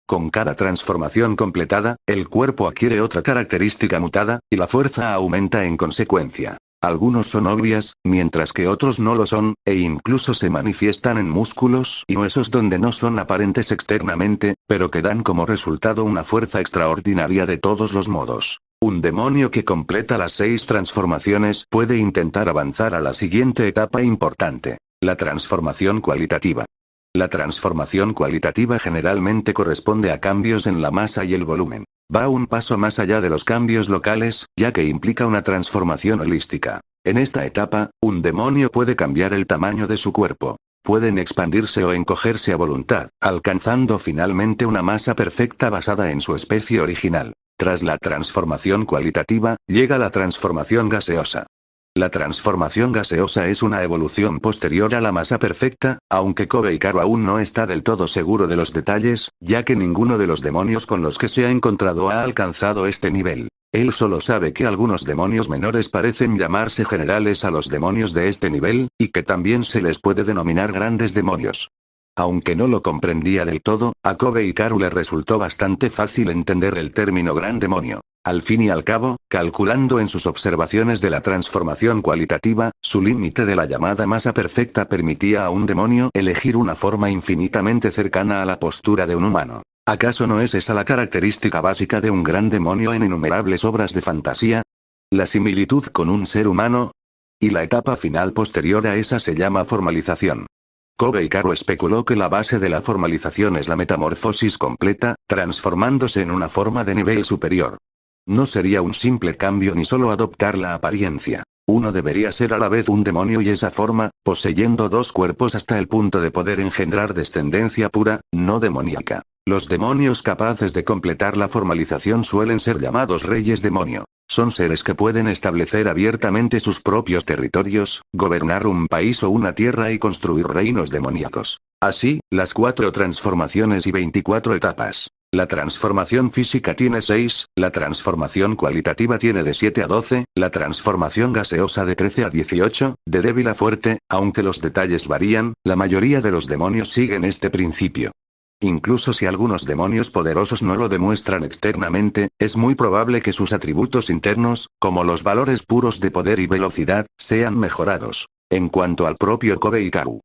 Con cada transformación completada, el cuerpo adquiere otra característica mutada, y la fuerza aumenta en consecuencia. Algunos son obvias, mientras que otros no lo son, e incluso se manifiestan en músculos y huesos donde no son aparentes externamente, pero que dan como resultado una fuerza extraordinaria de todos los modos. Un demonio que completa las 6 transformaciones puede intentar avanzar a la siguiente etapa importante: la transformación cualitativa. La transformación cualitativa generalmente corresponde a cambios en la masa y el volumen. Va un paso más allá de los cambios locales, ya que implica una transformación holística. En esta etapa, un demonio puede cambiar el tamaño de su cuerpo. Pueden expandirse o encogerse a voluntad, alcanzando finalmente una masa perfecta basada en su especie original. Tras la transformación cualitativa, llega la transformación gaseosa. La transformación gaseosa es una evolución posterior a la masa perfecta, aunque Kobe Hikaru aún no está del todo seguro de los detalles, ya que ninguno de los demonios con los que se ha encontrado ha alcanzado este nivel. Él solo sabe que algunos demonios menores parecen llamarse generales a los demonios de este nivel, y que también se les puede denominar grandes demonios. Aunque no lo comprendía del todo, a Kobe Hikaru le resultó bastante fácil entender el término gran demonio. Al fin y al cabo, calculando en sus observaciones de la transformación cualitativa, su límite de la llamada masa perfecta permitía a un demonio elegir una forma infinitamente cercana a la postura de un humano. ¿Acaso no es esa la característica básica de un gran demonio en innumerables obras de fantasía? La similitud con un ser humano. Y la etapa final posterior a esa se llama formalización. Kobe Hikaru especuló que la base de la formalización es la metamorfosis completa, transformándose en una forma de nivel superior. No sería un simple cambio ni solo adoptar la apariencia. Uno debería ser a la vez un demonio y esa forma, poseyendo dos cuerpos hasta el punto de poder engendrar descendencia pura, no demoníaca. Los demonios capaces de completar la formalización suelen ser llamados reyes demonio. Son seres que pueden establecer abiertamente sus propios territorios, gobernar un país o una tierra y construir reinos demoníacos. Así, las 4 transformaciones y 24 etapas. La transformación física tiene 6, la transformación cualitativa tiene de 7 a 12, la transformación gaseosa de 13 a 18, de débil a fuerte, aunque los detalles varían, la mayoría de los demonios siguen este principio. Incluso si algunos demonios poderosos no lo demuestran externamente, es muy probable que sus atributos internos, como los valores puros de poder y velocidad, sean mejorados. En cuanto al propio Kobe Hikaru,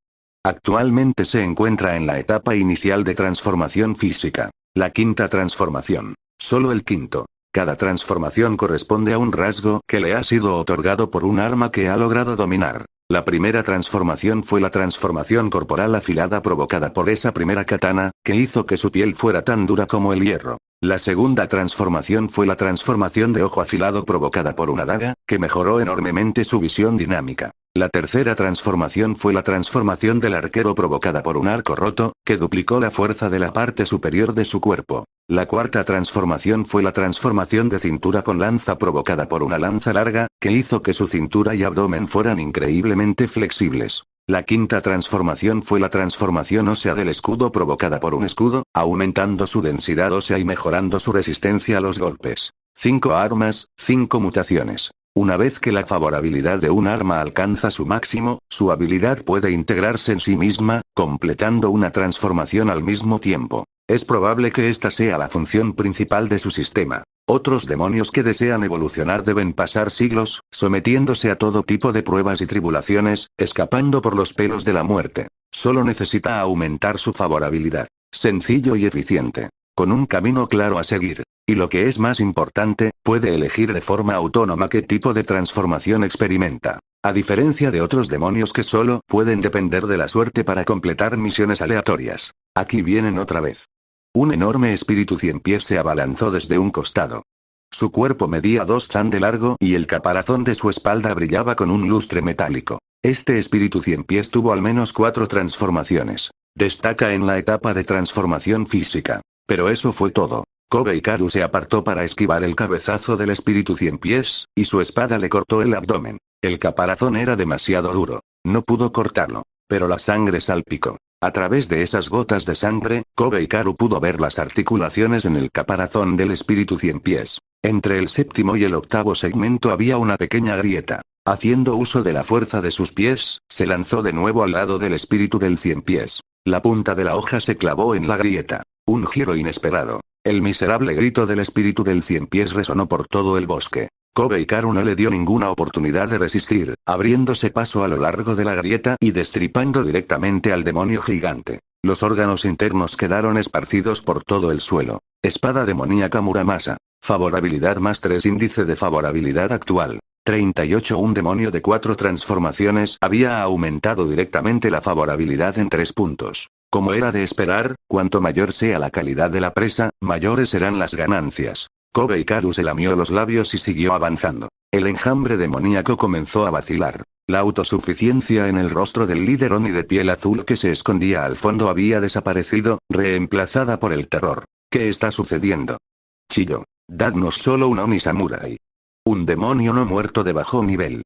actualmente se encuentra en la etapa inicial de transformación física. La 5ª transformación. Solo el 5º. Cada transformación corresponde a un rasgo que le ha sido otorgado por un arma que ha logrado dominar. La primera transformación fue la transformación corporal afilada provocada por esa primera katana, que hizo que su piel fuera tan dura como el hierro. La segunda transformación fue la transformación de ojo afilado provocada por una daga, que mejoró enormemente su visión dinámica. La tercera transformación fue la transformación del arquero provocada por un arco roto, que duplicó la fuerza de la parte superior de su cuerpo. La cuarta transformación fue la transformación de cintura con lanza provocada por una lanza larga, que hizo que su cintura y abdomen fueran increíblemente flexibles. La quinta transformación fue la transformación ósea del escudo provocada por un escudo, aumentando su densidad ósea y mejorando su resistencia a los golpes. 5 armas, 5 mutaciones. Una vez que la favorabilidad de un arma alcanza su máximo, su habilidad puede integrarse en sí misma, completando una transformación al mismo tiempo. Es probable que esta sea la función principal de su sistema. Otros demonios que desean evolucionar deben pasar siglos, sometiéndose a todo tipo de pruebas y tribulaciones, escapando por los pelos de la muerte. Solo necesita aumentar su favorabilidad. Sencillo y eficiente. Con un camino claro a seguir. Y lo que es más importante, puede elegir de forma autónoma qué tipo de transformación experimenta. A diferencia de otros demonios que solo pueden depender de la suerte para completar misiones aleatorias. Aquí vienen otra vez. Un enorme espíritu 100 pies se abalanzó desde un costado. Su cuerpo medía 2 zan de largo y el caparazón de su espalda brillaba con un lustre metálico. Este espíritu 100 pies tuvo al menos 4 transformaciones. Destaca en la etapa de transformación física. Pero eso fue todo. Kobe Hikaru se apartó para esquivar el cabezazo del espíritu 100 pies, y su espada le cortó el abdomen. El caparazón era demasiado duro. No pudo cortarlo. Pero la sangre salpicó. A través de esas gotas de sangre, Kobe Hikaru pudo ver las articulaciones en el caparazón del espíritu 100 pies. Entre el séptimo y el octavo segmento había una pequeña grieta. Haciendo uso de la fuerza de sus pies, se lanzó de nuevo al lado del espíritu del 100 pies. La punta de la hoja se clavó en la grieta. Un giro inesperado. El miserable grito del espíritu del 100 pies resonó por todo el bosque. Kobe Hikaru no le dio ninguna oportunidad de resistir, abriéndose paso a lo largo de la grieta y destripando directamente al demonio gigante. Los órganos internos quedaron esparcidos por todo el suelo. Espada demoníaca Muramasa. Favorabilidad más 3. Índice de favorabilidad actual. 38. Un demonio de 4 transformaciones había aumentado directamente la favorabilidad en 3 puntos. Como era de esperar, cuanto mayor sea la calidad de la presa, mayores serán las ganancias. Kobe Hikaru se lamió los labios y siguió avanzando. El enjambre demoníaco comenzó a vacilar. La autosuficiencia en el rostro del líder Oni de piel azul que se escondía al fondo había desaparecido, reemplazada por el terror. ¿Qué está sucediendo? Chilló. Dadnos solo un Oni Samurai. Un demonio no muerto de bajo nivel.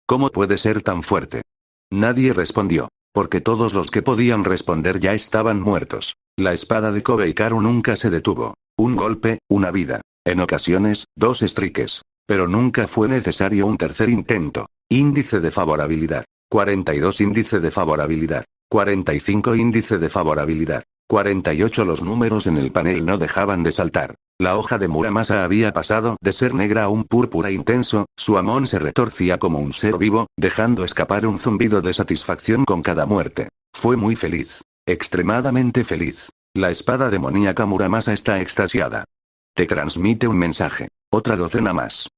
¿Cómo puede ser tan fuerte? Nadie respondió. Porque todos los que podían responder ya estaban muertos. La espada de Kobe Hikaru nunca se detuvo. Un golpe, una vida. En ocasiones, 2 strikes. Pero nunca fue necesario un tercer intento. Índice de favorabilidad. 42. Índice de favorabilidad. 45 índice de favorabilidad. 48 Los números en el panel no dejaban de saltar. La hoja de Muramasa había pasado de ser negra a un púrpura intenso, su amón se retorcía como un ser vivo, dejando escapar un zumbido de satisfacción con cada muerte. Fue muy feliz. Extremadamente feliz. La espada demoníaca Muramasa está extasiada. Te transmite un mensaje. Otra docena más.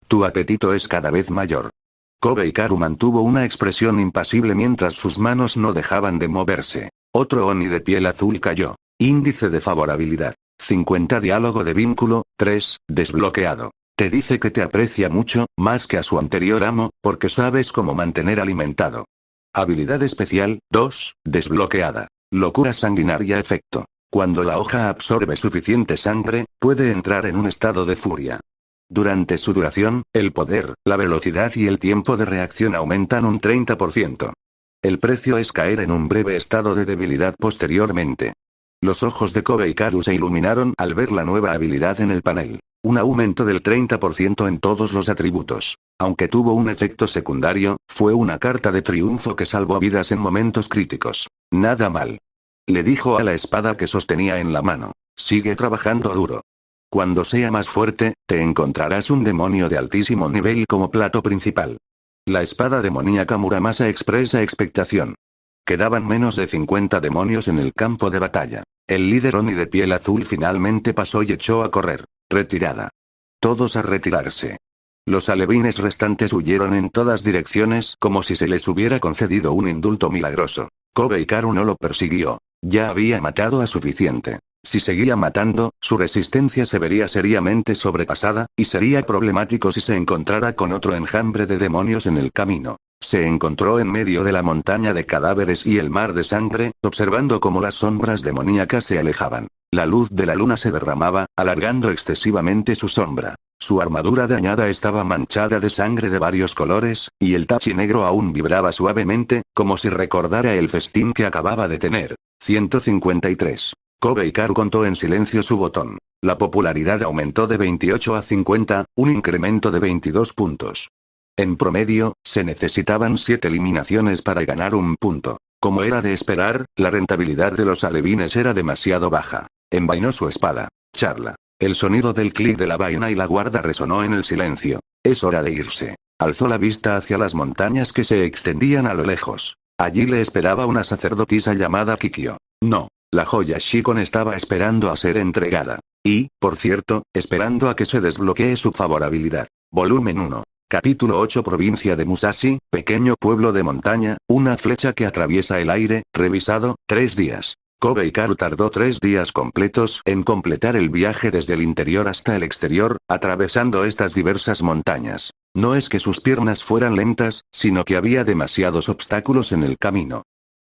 Tu apetito es cada vez mayor. Kobe Hikaru mantuvo una expresión impasible mientras sus manos no dejaban de moverse. Otro Oni de piel azul cayó. Índice de favorabilidad. 50 Diálogo de vínculo, 3, desbloqueado. Te dice que te aprecia mucho, más que a su anterior amo, porque sabes cómo mantener alimentado. Habilidad especial, 2, desbloqueada. Locura sanguinaria efecto. Cuando la hoja absorbe suficiente sangre, puede entrar en un estado de furia. Durante su duración, el poder, la velocidad y el tiempo de reacción aumentan un 30%. El precio es caer en un breve estado de debilidad posteriormente. Los ojos de Kobe Hikaru se iluminaron al ver la nueva habilidad en el panel. Un aumento del 30% en todos los atributos. Aunque tuvo un efecto secundario, fue una carta de triunfo que salvó vidas en momentos críticos. Nada mal. Le dijo a la espada que sostenía en la mano. Sigue trabajando duro. Cuando sea más fuerte, te encontrarás un demonio de altísimo nivel como plato principal. La espada demoníaca Muramasa expresa expectación. Quedaban menos de 50 demonios en el campo de batalla. El líder Oni de piel azul finalmente pasó y echó a correr. Retirada. Todos a retirarse. Los alevines restantes huyeron en todas direcciones como si se les hubiera concedido un indulto milagroso. Kobe Hikaru no lo persiguió. Ya había matado a suficiente. Si seguía matando, su resistencia se vería seriamente sobrepasada, y sería problemático si se encontrara con otro enjambre de demonios en el camino. Se encontró en medio de la montaña de cadáveres y el mar de sangre, observando cómo las sombras demoníacas se alejaban. La luz de la luna se derramaba, alargando excesivamente su sombra. Su armadura dañada estaba manchada de sangre de varios colores, y el tachi negro aún vibraba suavemente, como si recordara el festín que acababa de tener. 153. Kobe Hikaru contó en silencio su botón. La popularidad aumentó de 28 a 50, un incremento de 22 puntos. En promedio, se necesitaban 7 eliminaciones para ganar un punto. Como era de esperar, la rentabilidad de los alevines era demasiado baja. Envainó su espada. Charla. El sonido del clic de la vaina y la guarda resonó en el silencio. Es hora de irse. Alzó la vista hacia las montañas que se extendían a lo lejos. Allí le esperaba una sacerdotisa llamada Kikyo. No. La joya Shikon estaba esperando a ser entregada. Y, por cierto, esperando a que se desbloquee su favorabilidad. Volumen 1. Capítulo 8 Provincia de Musashi, pequeño pueblo de montaña, una flecha que atraviesa el aire, revisado, 3 días. Kobe Hikaru tardó 3 días completos en completar el viaje desde el interior hasta el exterior, atravesando estas diversas montañas. No es que sus piernas fueran lentas, sino que había demasiados obstáculos en el camino.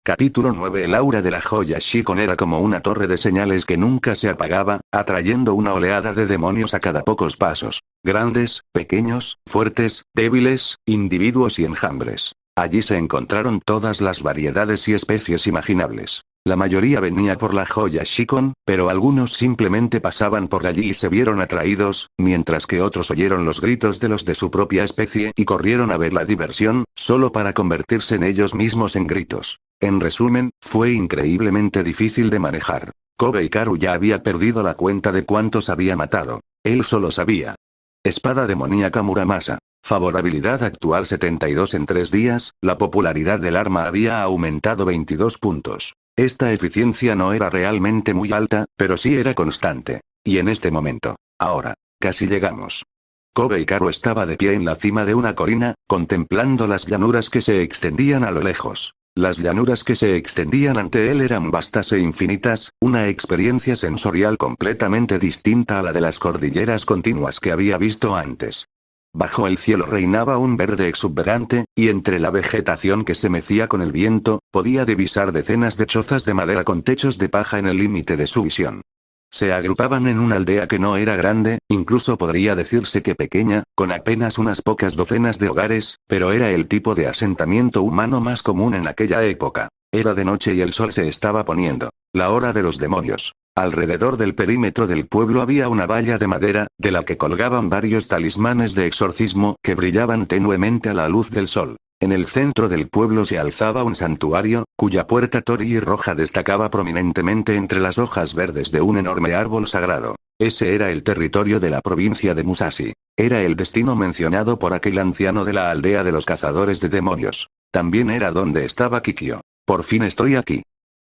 Capítulo 9 El aura de la joya Shikon era como una torre de señales que nunca se apagaba, atrayendo una oleada de demonios a cada pocos pasos. Grandes, pequeños, fuertes, débiles, individuos y enjambres. Allí se encontraron todas las variedades y especies imaginables. La mayoría venía por la joya Shikon, pero algunos simplemente pasaban por allí y se vieron atraídos, mientras que otros oyeron los gritos de los de su propia especie y corrieron a ver la diversión, solo para convertirse en ellos mismos en gritos. En resumen, fue increíblemente difícil de manejar. Kobe Hikaru ya había perdido la cuenta de cuántos había matado. Él solo sabía. Espada demoníaca Muramasa. Favorabilidad actual 72 en 3 días, la popularidad del arma había aumentado 22 puntos. Esta eficiencia no era realmente muy alta, pero sí era constante. Y en este momento. Ahora. Casi llegamos. Kobe Hikaru estaba de pie en la cima de una colina, contemplando las llanuras que se extendían a lo lejos. Las llanuras que se extendían ante él eran vastas e infinitas, una experiencia sensorial completamente distinta a la de las cordilleras continuas que había visto antes. Bajo el cielo reinaba un verde exuberante, y entre la vegetación que se mecía con el viento, podía divisar decenas de chozas de madera con techos de paja en el límite de su visión. Se agrupaban en una aldea que no era grande, incluso podría decirse que pequeña, con apenas unas pocas docenas de hogares, pero era el tipo de asentamiento humano más común en aquella época. Era de noche y el sol se estaba poniendo. La hora de los demonios. Alrededor del perímetro del pueblo había una valla de madera, de la que colgaban varios talismanes de exorcismo que brillaban tenuemente a la luz del sol. En el centro del pueblo se alzaba un santuario, cuya puerta torii roja destacaba prominentemente entre las hojas verdes de un enorme árbol sagrado. Ese era el territorio de la provincia de Musashi. Era el destino mencionado por aquel anciano de la aldea de los cazadores de demonios. También era donde estaba Kikyo. Por fin estoy aquí.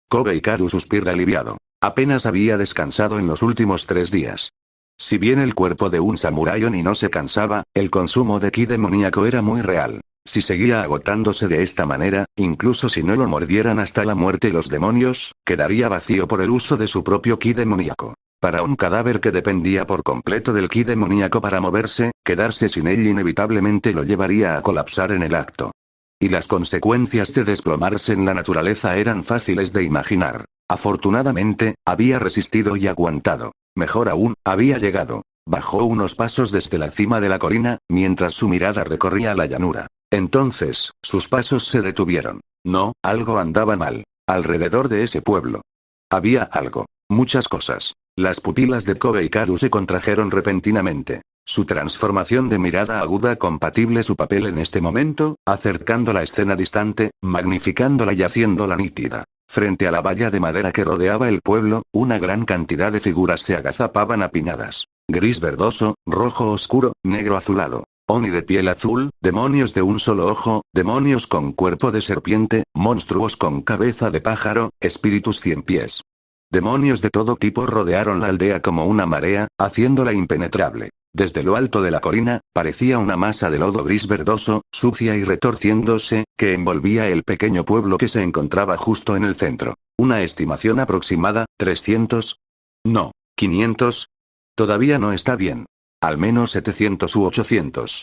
Kobe Hikaru suspira aliviado. Apenas había descansado en los últimos 3 días. Si bien el cuerpo de un samurái Oni no se cansaba, el consumo de ki demoníaco era muy real. Si seguía agotándose de esta manera, incluso si no lo mordieran hasta la muerte los demonios, quedaría vacío por el uso de su propio ki demoníaco. Para un cadáver que dependía por completo del ki demoníaco para moverse, quedarse sin él inevitablemente lo llevaría a colapsar en el acto. Y las consecuencias de desplomarse en la naturaleza eran fáciles de imaginar. Afortunadamente, había resistido y aguantado. Mejor aún, había llegado. Bajó unos pasos desde la cima de la colina, mientras su mirada recorría la llanura. Entonces, sus pasos se detuvieron. No, algo andaba mal. Alrededor de ese pueblo. Había algo. Muchas cosas. Las pupilas de Kobe Hikaru se contrajeron repentinamente. Su transformación de mirada aguda compatible su papel en este momento, acercando la escena distante, magnificándola y haciéndola nítida. Frente a la valla de madera que rodeaba el pueblo, una gran cantidad de figuras se agazapaban apiñadas. Gris verdoso, rojo oscuro, negro azulado. Oni de piel azul, demonios de un solo ojo, demonios con cuerpo de serpiente, monstruos con cabeza de pájaro, espíritus 100 pies. Demonios de todo tipo rodearon la aldea como una marea, haciéndola impenetrable. Desde lo alto de la colina, parecía una masa de lodo gris verdoso, sucia y retorciéndose, que envolvía el pequeño pueblo que se encontraba justo en el centro. Una estimación aproximada, 300. No, 500. Todavía no está bien. Al menos 700 u 800.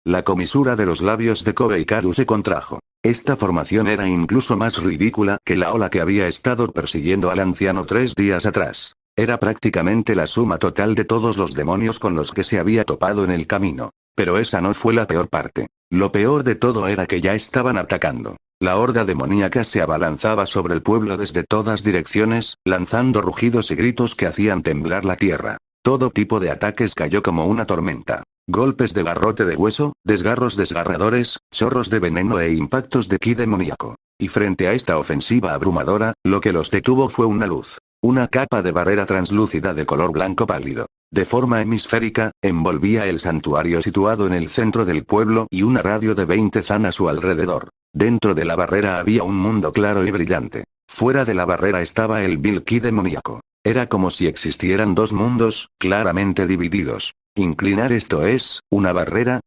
La comisura de los labios de Kobe Hikaru se contrajo. Esta formación era incluso más ridícula que la ola que había estado persiguiendo al anciano 3 días atrás. Era prácticamente la suma total de todos los demonios con los que se había topado en el camino. Pero esa no fue la peor parte. Lo peor de todo era que ya estaban atacando. La horda demoníaca se abalanzaba sobre el pueblo desde todas direcciones, lanzando rugidos y gritos que hacían temblar la tierra. Todo tipo de ataques cayó como una tormenta. Golpes de garrote de hueso, desgarros desgarradores, chorros de veneno e impactos de ki demoníaco. Y frente a esta ofensiva abrumadora, lo que los detuvo fue una luz. Una capa de barrera translúcida de color blanco pálido. De forma hemisférica, envolvía el santuario situado en el centro del pueblo y una radio de 20 zan a su alrededor. Dentro de la barrera había un mundo claro y brillante. Fuera de la barrera estaba el vil ki demoníaco. Era como si existieran dos mundos, claramente divididos. ¿Inclinar esto es, una barrera?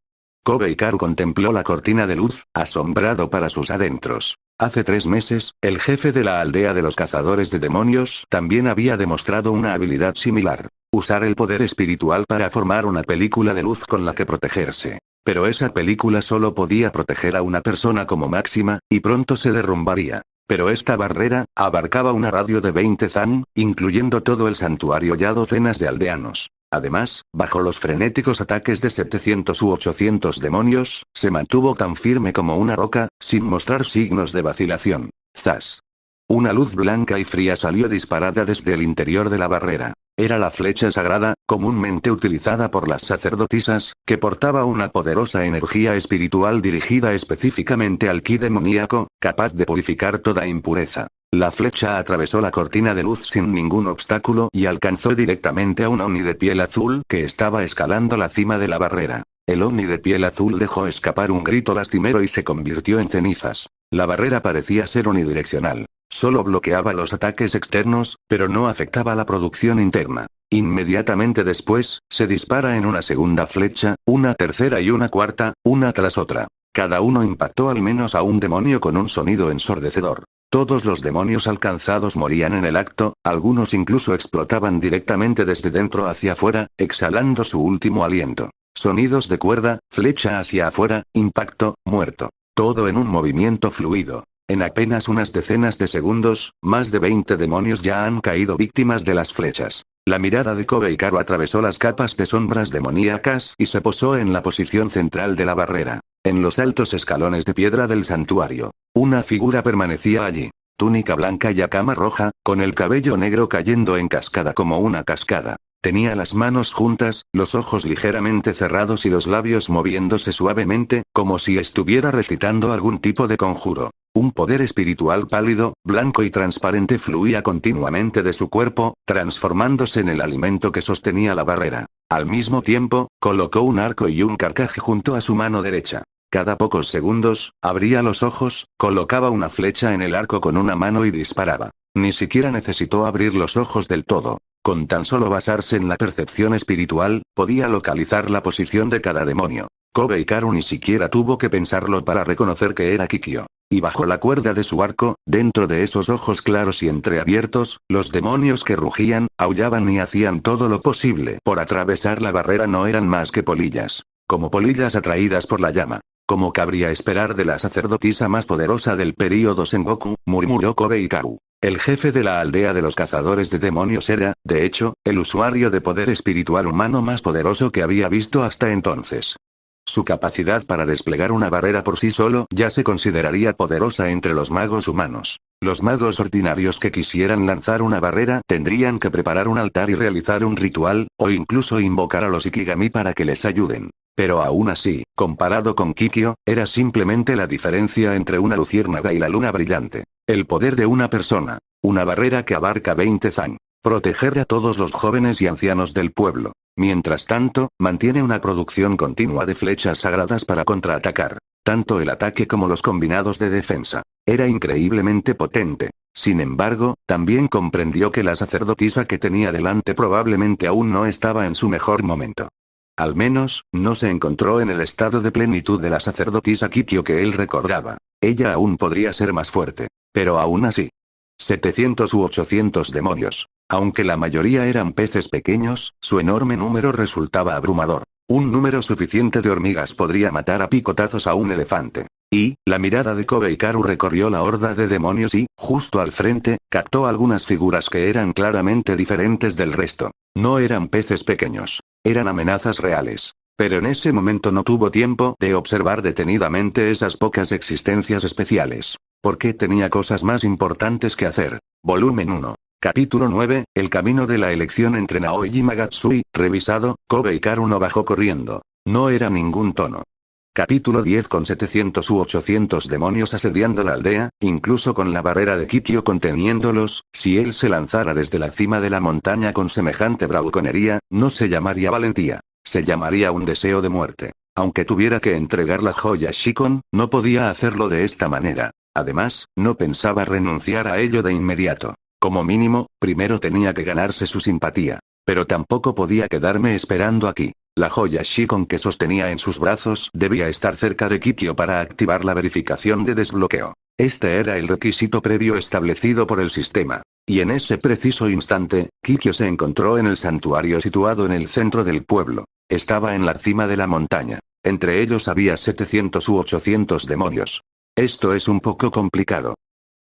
Kobe Hikaru contempló la cortina de luz, asombrado para sus adentros. Hace 3 meses, el jefe de la aldea de los cazadores de demonios también había demostrado una habilidad similar. Usar el poder espiritual para formar una película de luz con la que protegerse. Pero esa película solo podía proteger a una persona como máxima, y pronto se derrumbaría. Pero esta barrera, abarcaba una radio de 20 zan, incluyendo todo el santuario y a docenas de aldeanos. Además, bajo los frenéticos ataques de 700 u 800 demonios, se mantuvo tan firme como una roca, sin mostrar signos de vacilación. ¡Zas! Una luz blanca y fría salió disparada desde el interior de la barrera. Era la flecha sagrada, comúnmente utilizada por las sacerdotisas, que portaba una poderosa energía espiritual dirigida específicamente al ki demoníaco, capaz de purificar toda impureza. La flecha atravesó la cortina de luz sin ningún obstáculo y alcanzó directamente a un Oni de piel azul que estaba escalando la cima de la barrera. El Oni de piel azul dejó escapar un grito lastimero y se convirtió en cenizas. La barrera parecía ser unidireccional. Solo bloqueaba los ataques externos, pero no afectaba la producción interna. Inmediatamente después, se dispara en una segunda flecha, una tercera y una cuarta, una tras otra. Cada uno impactó al menos a un demonio con un sonido ensordecedor. Todos los demonios alcanzados morían en el acto, algunos incluso explotaban directamente desde dentro hacia afuera, exhalando su último aliento. Sonidos de cuerda, flecha hacia afuera, impacto, muerto. Todo en un movimiento fluido. En apenas unas decenas de segundos, más de 20 demonios ya han caído víctimas de las flechas. La mirada de Kobe Hikaru atravesó las capas de sombras demoníacas y se posó en la posición central de la barrera. En los altos escalones de piedra del santuario, una figura permanecía allí. Túnica blanca y cama roja, con el cabello negro cayendo en cascada como una cascada. Tenía las manos juntas, los ojos ligeramente cerrados y los labios moviéndose suavemente, como si estuviera recitando algún tipo de conjuro. Un poder espiritual pálido, blanco y transparente fluía continuamente de su cuerpo, transformándose en el alimento que sostenía la barrera. Al mismo tiempo, colocó un arco y un carcaj junto a su mano derecha. Cada pocos segundos, abría los ojos, colocaba una flecha en el arco con una mano y disparaba. Ni siquiera necesitó abrir los ojos del todo. Con tan solo basarse en la percepción espiritual, podía localizar la posición de cada demonio. Kobe Hikaru ni siquiera tuvo que pensarlo para reconocer que era Kikyo. Y bajo la cuerda de su arco, dentro de esos ojos claros y entreabiertos, los demonios que rugían, aullaban y hacían todo lo posible por atravesar la barrera no eran más que polillas. Como polillas atraídas por la llama. Como cabría esperar de la sacerdotisa más poderosa del período Sengoku, murmuró Kobe Hikaru. El jefe de la aldea de los cazadores de demonios era, de hecho, el usuario de poder espiritual humano más poderoso que había visto hasta entonces. Su capacidad para desplegar una barrera por sí solo ya se consideraría poderosa entre los magos humanos. Los magos ordinarios que quisieran lanzar una barrera tendrían que preparar un altar y realizar un ritual, o incluso invocar a los Ikigami para que les ayuden. Pero aún así, comparado con Kikyo, era simplemente la diferencia entre una luciérnaga y la luna brillante. El poder de una persona. Una barrera que abarca 20 zan. Proteger a todos los jóvenes y ancianos del pueblo. Mientras tanto, mantiene una producción continua de flechas sagradas para contraatacar. Tanto el ataque como los combinados de defensa. Era increíblemente potente. Sin embargo, también comprendió que la sacerdotisa que tenía delante probablemente aún no estaba en su mejor momento. Al menos, no se encontró en el estado de plenitud de la sacerdotisa Kikyo que él recordaba. Ella aún podría ser más fuerte. Pero aún así. 700 u 800 demonios. Aunque la mayoría eran peces pequeños, su enorme número resultaba abrumador. Un número suficiente de hormigas podría matar a picotazos a un elefante. Y, la mirada de Kobe Hikaru recorrió la horda de demonios y, justo al frente, captó algunas figuras que eran claramente diferentes del resto. No eran peces pequeños. Eran amenazas reales. Pero en ese momento no tuvo tiempo de observar detenidamente esas pocas existencias especiales. Porque tenía cosas más importantes que hacer. Volumen 1. Capítulo 9, El camino de la elección entre Naoi y Magatsui, revisado, Kobe Hikaru no bajó corriendo. No era ningún tono. Capítulo 10 Con 700 u 800 demonios asediando la aldea, incluso con la barrera de Kikyo conteniéndolos, si él se lanzara desde la cima de la montaña con semejante bravuconería, no se llamaría valentía. Se llamaría un deseo de muerte. Aunque tuviera que entregar la joya Shikon, no podía hacerlo de esta manera. Además, no pensaba renunciar a ello de inmediato. Como mínimo, primero tenía que ganarse su simpatía. Pero tampoco podía quedarme esperando aquí. La joya Shikon que sostenía en sus brazos debía estar cerca de Kikyo para activar la verificación de desbloqueo. Este era el requisito previo establecido por el sistema. Y en ese preciso instante, Kikyo se encontró en el santuario situado en el centro del pueblo. Estaba en la cima de la montaña. Entre ellos había 700 u 800 demonios. Esto es un poco complicado.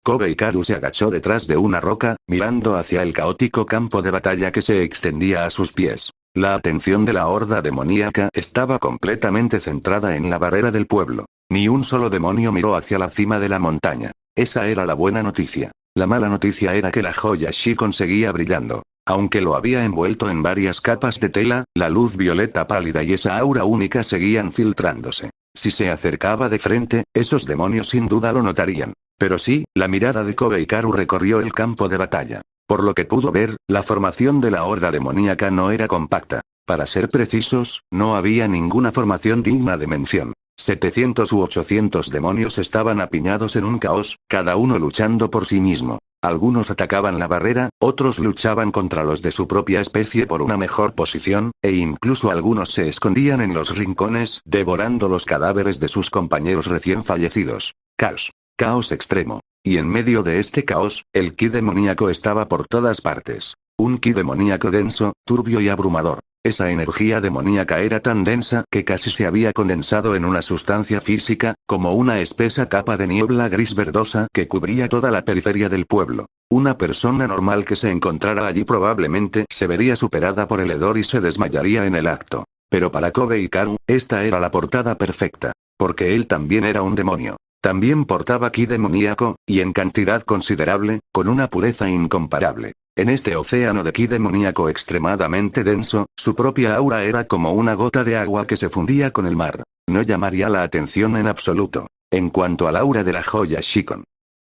Kobe Hikaru se agachó detrás de una roca, mirando hacia el caótico campo de batalla que se extendía a sus pies. La atención de la horda demoníaca estaba completamente centrada en la barrera del pueblo. Ni un solo demonio miró hacia la cima de la montaña. Esa era la buena noticia. La mala noticia era que la joya Shikon seguía brillando. Aunque lo había envuelto en varias capas de tela, la luz violeta pálida y esa aura única seguían filtrándose. Si se acercaba de frente, esos demonios sin duda lo notarían. Pero sí, la mirada de Kobe Hikaru recorrió el campo de batalla. Por lo que pudo ver, la formación de la horda demoníaca no era compacta. Para ser precisos, no había ninguna formación digna de mención. 700 u 800 demonios estaban apiñados en un caos, cada uno luchando por sí mismo. Algunos atacaban la barrera, otros luchaban contra los de su propia especie por una mejor posición, e incluso algunos se escondían en los rincones, devorando los cadáveres de sus compañeros recién fallecidos. Caos. Caos extremo. Y en medio de este caos, el ki demoníaco estaba por todas partes. Un ki demoníaco denso, turbio y abrumador. Esa energía demoníaca era tan densa que casi se había condensado en una sustancia física, como una espesa capa de niebla gris verdosa que cubría toda la periferia del pueblo. Una persona normal que se encontrara allí probablemente se vería superada por el hedor y se desmayaría en el acto. Pero para Kobe Hikaru, esta era la portada perfecta. Porque él también era un demonio. También portaba ki demoníaco, y en cantidad considerable, con una pureza incomparable. En este océano de ki demoníaco extremadamente denso, su propia aura era como una gota de agua que se fundía con el mar. No llamaría la atención en absoluto. En cuanto al aura de la joya Shikon,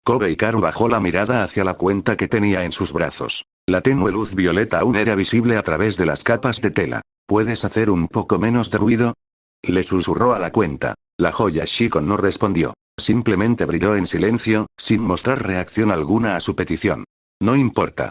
Kobe Hikaru bajó la mirada hacia la cuenta que tenía en sus brazos. La tenue luz violeta aún era visible a través de las capas de tela. ¿Puedes hacer un poco menos de ruido?, le susurró a la cuenta. La joya Shikon no respondió. Simplemente brilló en silencio, sin mostrar reacción alguna a su petición. No importa.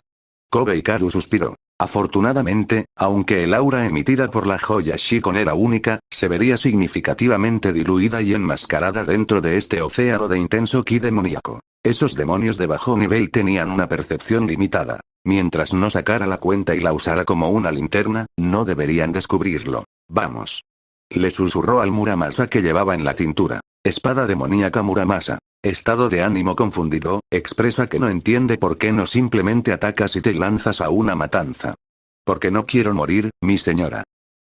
Kobe Hikaru suspiró. Afortunadamente, aunque el aura emitida por la joya Shikon era única, se vería significativamente diluida y enmascarada dentro de este océano de intenso ki demoníaco. Esos demonios de bajo nivel tenían una percepción limitada. Mientras no sacara la cuenta y la usara como una linterna, no deberían descubrirlo. Vamos. Le susurró al Muramasa que llevaba en la cintura. Espada demoníaca Muramasa. Estado de ánimo confundido, expresa que no entiende por qué no simplemente atacas y te lanzas a una matanza. Porque no quiero morir, mi señora.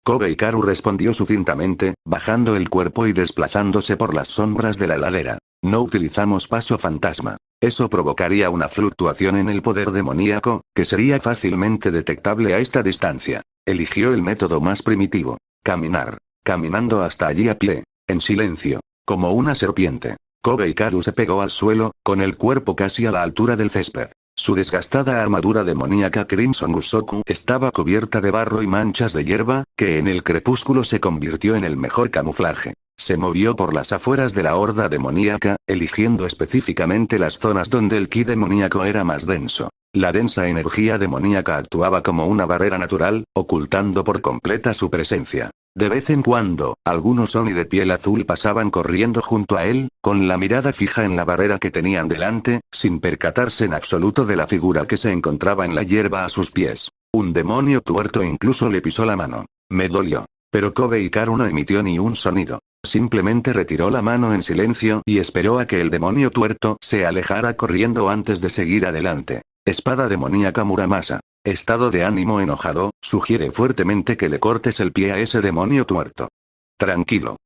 Kobe Hikaru respondió sucintamente, bajando el cuerpo y desplazándose por las sombras de la ladera. No utilizamos paso fantasma. Eso provocaría una fluctuación en el poder demoníaco, que sería fácilmente detectable a esta distancia. Eligió el método más primitivo. Caminar. Caminando hasta allí a pie. En silencio. Como una serpiente. Kobe Hikaru se pegó al suelo, con el cuerpo casi a la altura del césped. Su desgastada armadura demoníaca Crimson Usoku estaba cubierta de barro y manchas de hierba, que en el crepúsculo se convirtió en el mejor camuflaje. Se movió por las afueras de la horda demoníaca, eligiendo específicamente las zonas donde el ki demoníaco era más denso. La densa energía demoníaca actuaba como una barrera natural, ocultando por completa su presencia. De vez en cuando, algunos Oni de piel azul pasaban corriendo junto a él, con la mirada fija en la barrera que tenían delante, sin percatarse en absoluto de la figura que se encontraba en la hierba a sus pies. Un demonio tuerto incluso le pisó la mano. Me dolió. Pero Kobe Hikaru no emitió ni un sonido. Simplemente retiró la mano en silencio y esperó a que el demonio tuerto se alejara corriendo antes de seguir adelante. Espada demoníaca Muramasa. Estado de ánimo enojado, sugiere fuertemente que le cortes el pie a ese demonio tuerto. Tranquilo.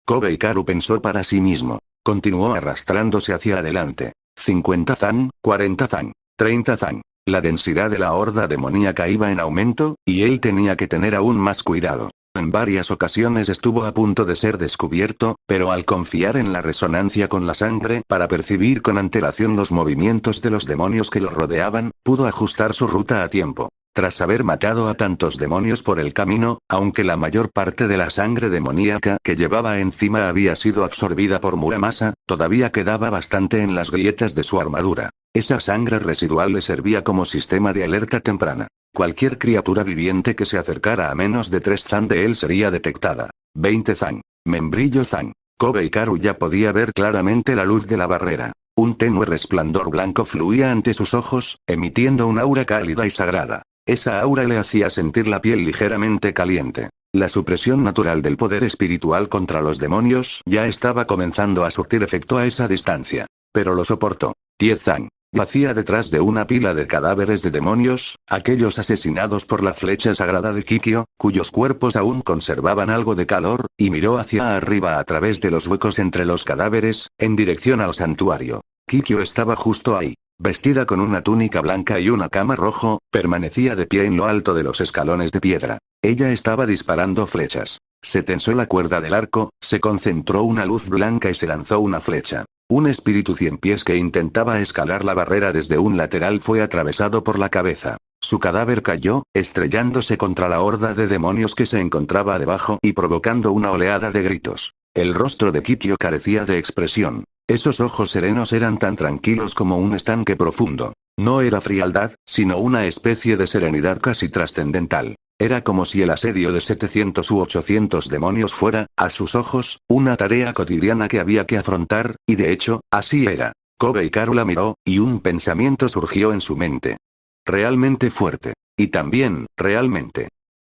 Kobe Hikaru pensó para sí mismo. Continuó arrastrándose hacia adelante. 50 zan, 40 zan, 30 zan. La densidad de la horda demoníaca iba en aumento, y él tenía que tener aún más cuidado. En varias ocasiones estuvo a punto de ser descubierto, pero al confiar en la resonancia con la sangre para percibir con antelación los movimientos de los demonios que lo rodeaban, pudo ajustar su ruta a tiempo. Tras haber matado a tantos demonios por el camino, aunque la mayor parte de la sangre demoníaca que llevaba encima había sido absorbida por Muramasa, todavía quedaba bastante en las grietas de su armadura. Esa sangre residual le servía como sistema de alerta temprana. Cualquier criatura viviente que se acercara a menos de 3 zan de él sería detectada. 20 zan. Membrillo zan. Kobe Hikaru ya podía ver claramente la luz de la barrera. Un tenue resplandor blanco fluía ante sus ojos, emitiendo un aura cálida y sagrada. Esa aura le hacía sentir la piel ligeramente caliente. La supresión natural del poder espiritual contra los demonios ya estaba comenzando a surtir efecto a esa distancia. Pero lo soportó. 10 zan. Yacía detrás de una pila de cadáveres de demonios, aquellos asesinados por la flecha sagrada de Kikyo, cuyos cuerpos aún conservaban algo de calor, y miró hacia arriba a través de los huecos entre los cadáveres, en dirección al santuario. Kikyo estaba justo ahí. Vestida con una túnica blanca y una kama rojo, permanecía de pie en lo alto de los escalones de piedra. Ella estaba disparando flechas. Se tensó la cuerda del arco, se concentró una luz blanca y se lanzó una flecha. Un espíritu 100 pies que intentaba escalar la barrera desde un lateral fue atravesado por la cabeza. Su cadáver cayó, estrellándose contra la horda de demonios que se encontraba debajo y provocando una oleada de gritos. El rostro de Kikyo carecía de expresión. Esos ojos serenos eran tan tranquilos como un estanque profundo. No era frialdad, sino una especie de serenidad casi trascendental. Era como si el asedio de 700 u 800 demonios fuera, a sus ojos, una tarea cotidiana que había que afrontar, y de hecho, así era. Kobe Hikaru la miró, y un pensamiento surgió en su mente. Realmente fuerte. Y también, realmente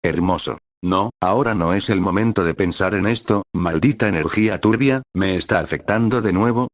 hermoso. No, ahora no es el momento de pensar en esto, maldita energía turbia, ¿me está afectando de nuevo?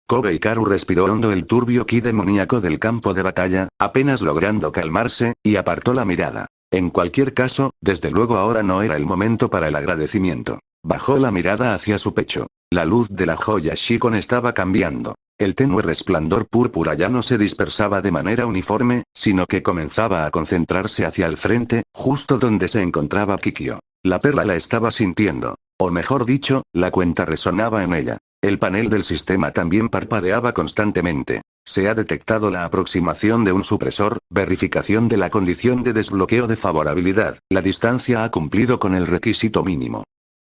Kobe Hikaru respiró hondo el turbio ki demoníaco del campo de batalla, apenas logrando calmarse, y apartó la mirada. En cualquier caso, desde luego ahora no era el momento para el agradecimiento. Bajó la mirada hacia su pecho. La luz de la joya Shikon estaba cambiando. El tenue resplandor púrpura ya no se dispersaba de manera uniforme, sino que comenzaba a concentrarse hacia el frente, justo donde se encontraba Kikyo. La perla la estaba sintiendo. O mejor dicho, la cuenta resonaba en ella. El panel del sistema también parpadeaba constantemente. Se ha detectado la aproximación de un supresor, verificación de la condición de desbloqueo de favorabilidad. La distancia ha cumplido con el requisito mínimo.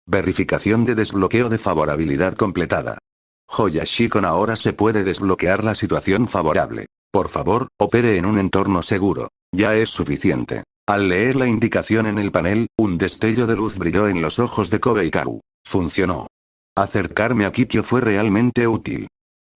Verificación de desbloqueo de favorabilidad completada. Joya Shikon, ahora se puede desbloquear la situación favorable. Por favor, opere en un entorno seguro. Ya es suficiente. Al leer la indicación en el panel, un destello de luz brilló en los ojos de Kobe Hikaru. Funcionó. Acercarme a Kikyo fue realmente útil.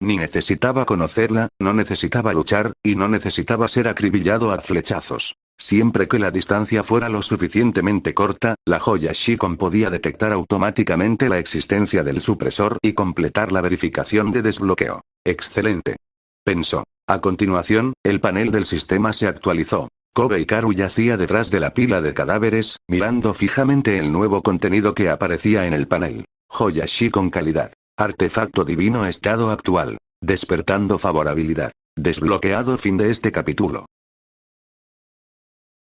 Ni necesitaba conocerla, no necesitaba luchar, y no necesitaba ser acribillado a flechazos. Siempre que la distancia fuera lo suficientemente corta, la joya Shikon podía detectar automáticamente la existencia del supresor y completar la verificación de desbloqueo. Excelente. Pensó. A continuación, el panel del sistema se actualizó. Kobe Hikaru yacía detrás de la pila de cadáveres, mirando fijamente el nuevo contenido que aparecía en el panel. Joya Shikon calidad. Artefacto divino estado actual. Despertando favorabilidad. Desbloqueado. Fin de este capítulo.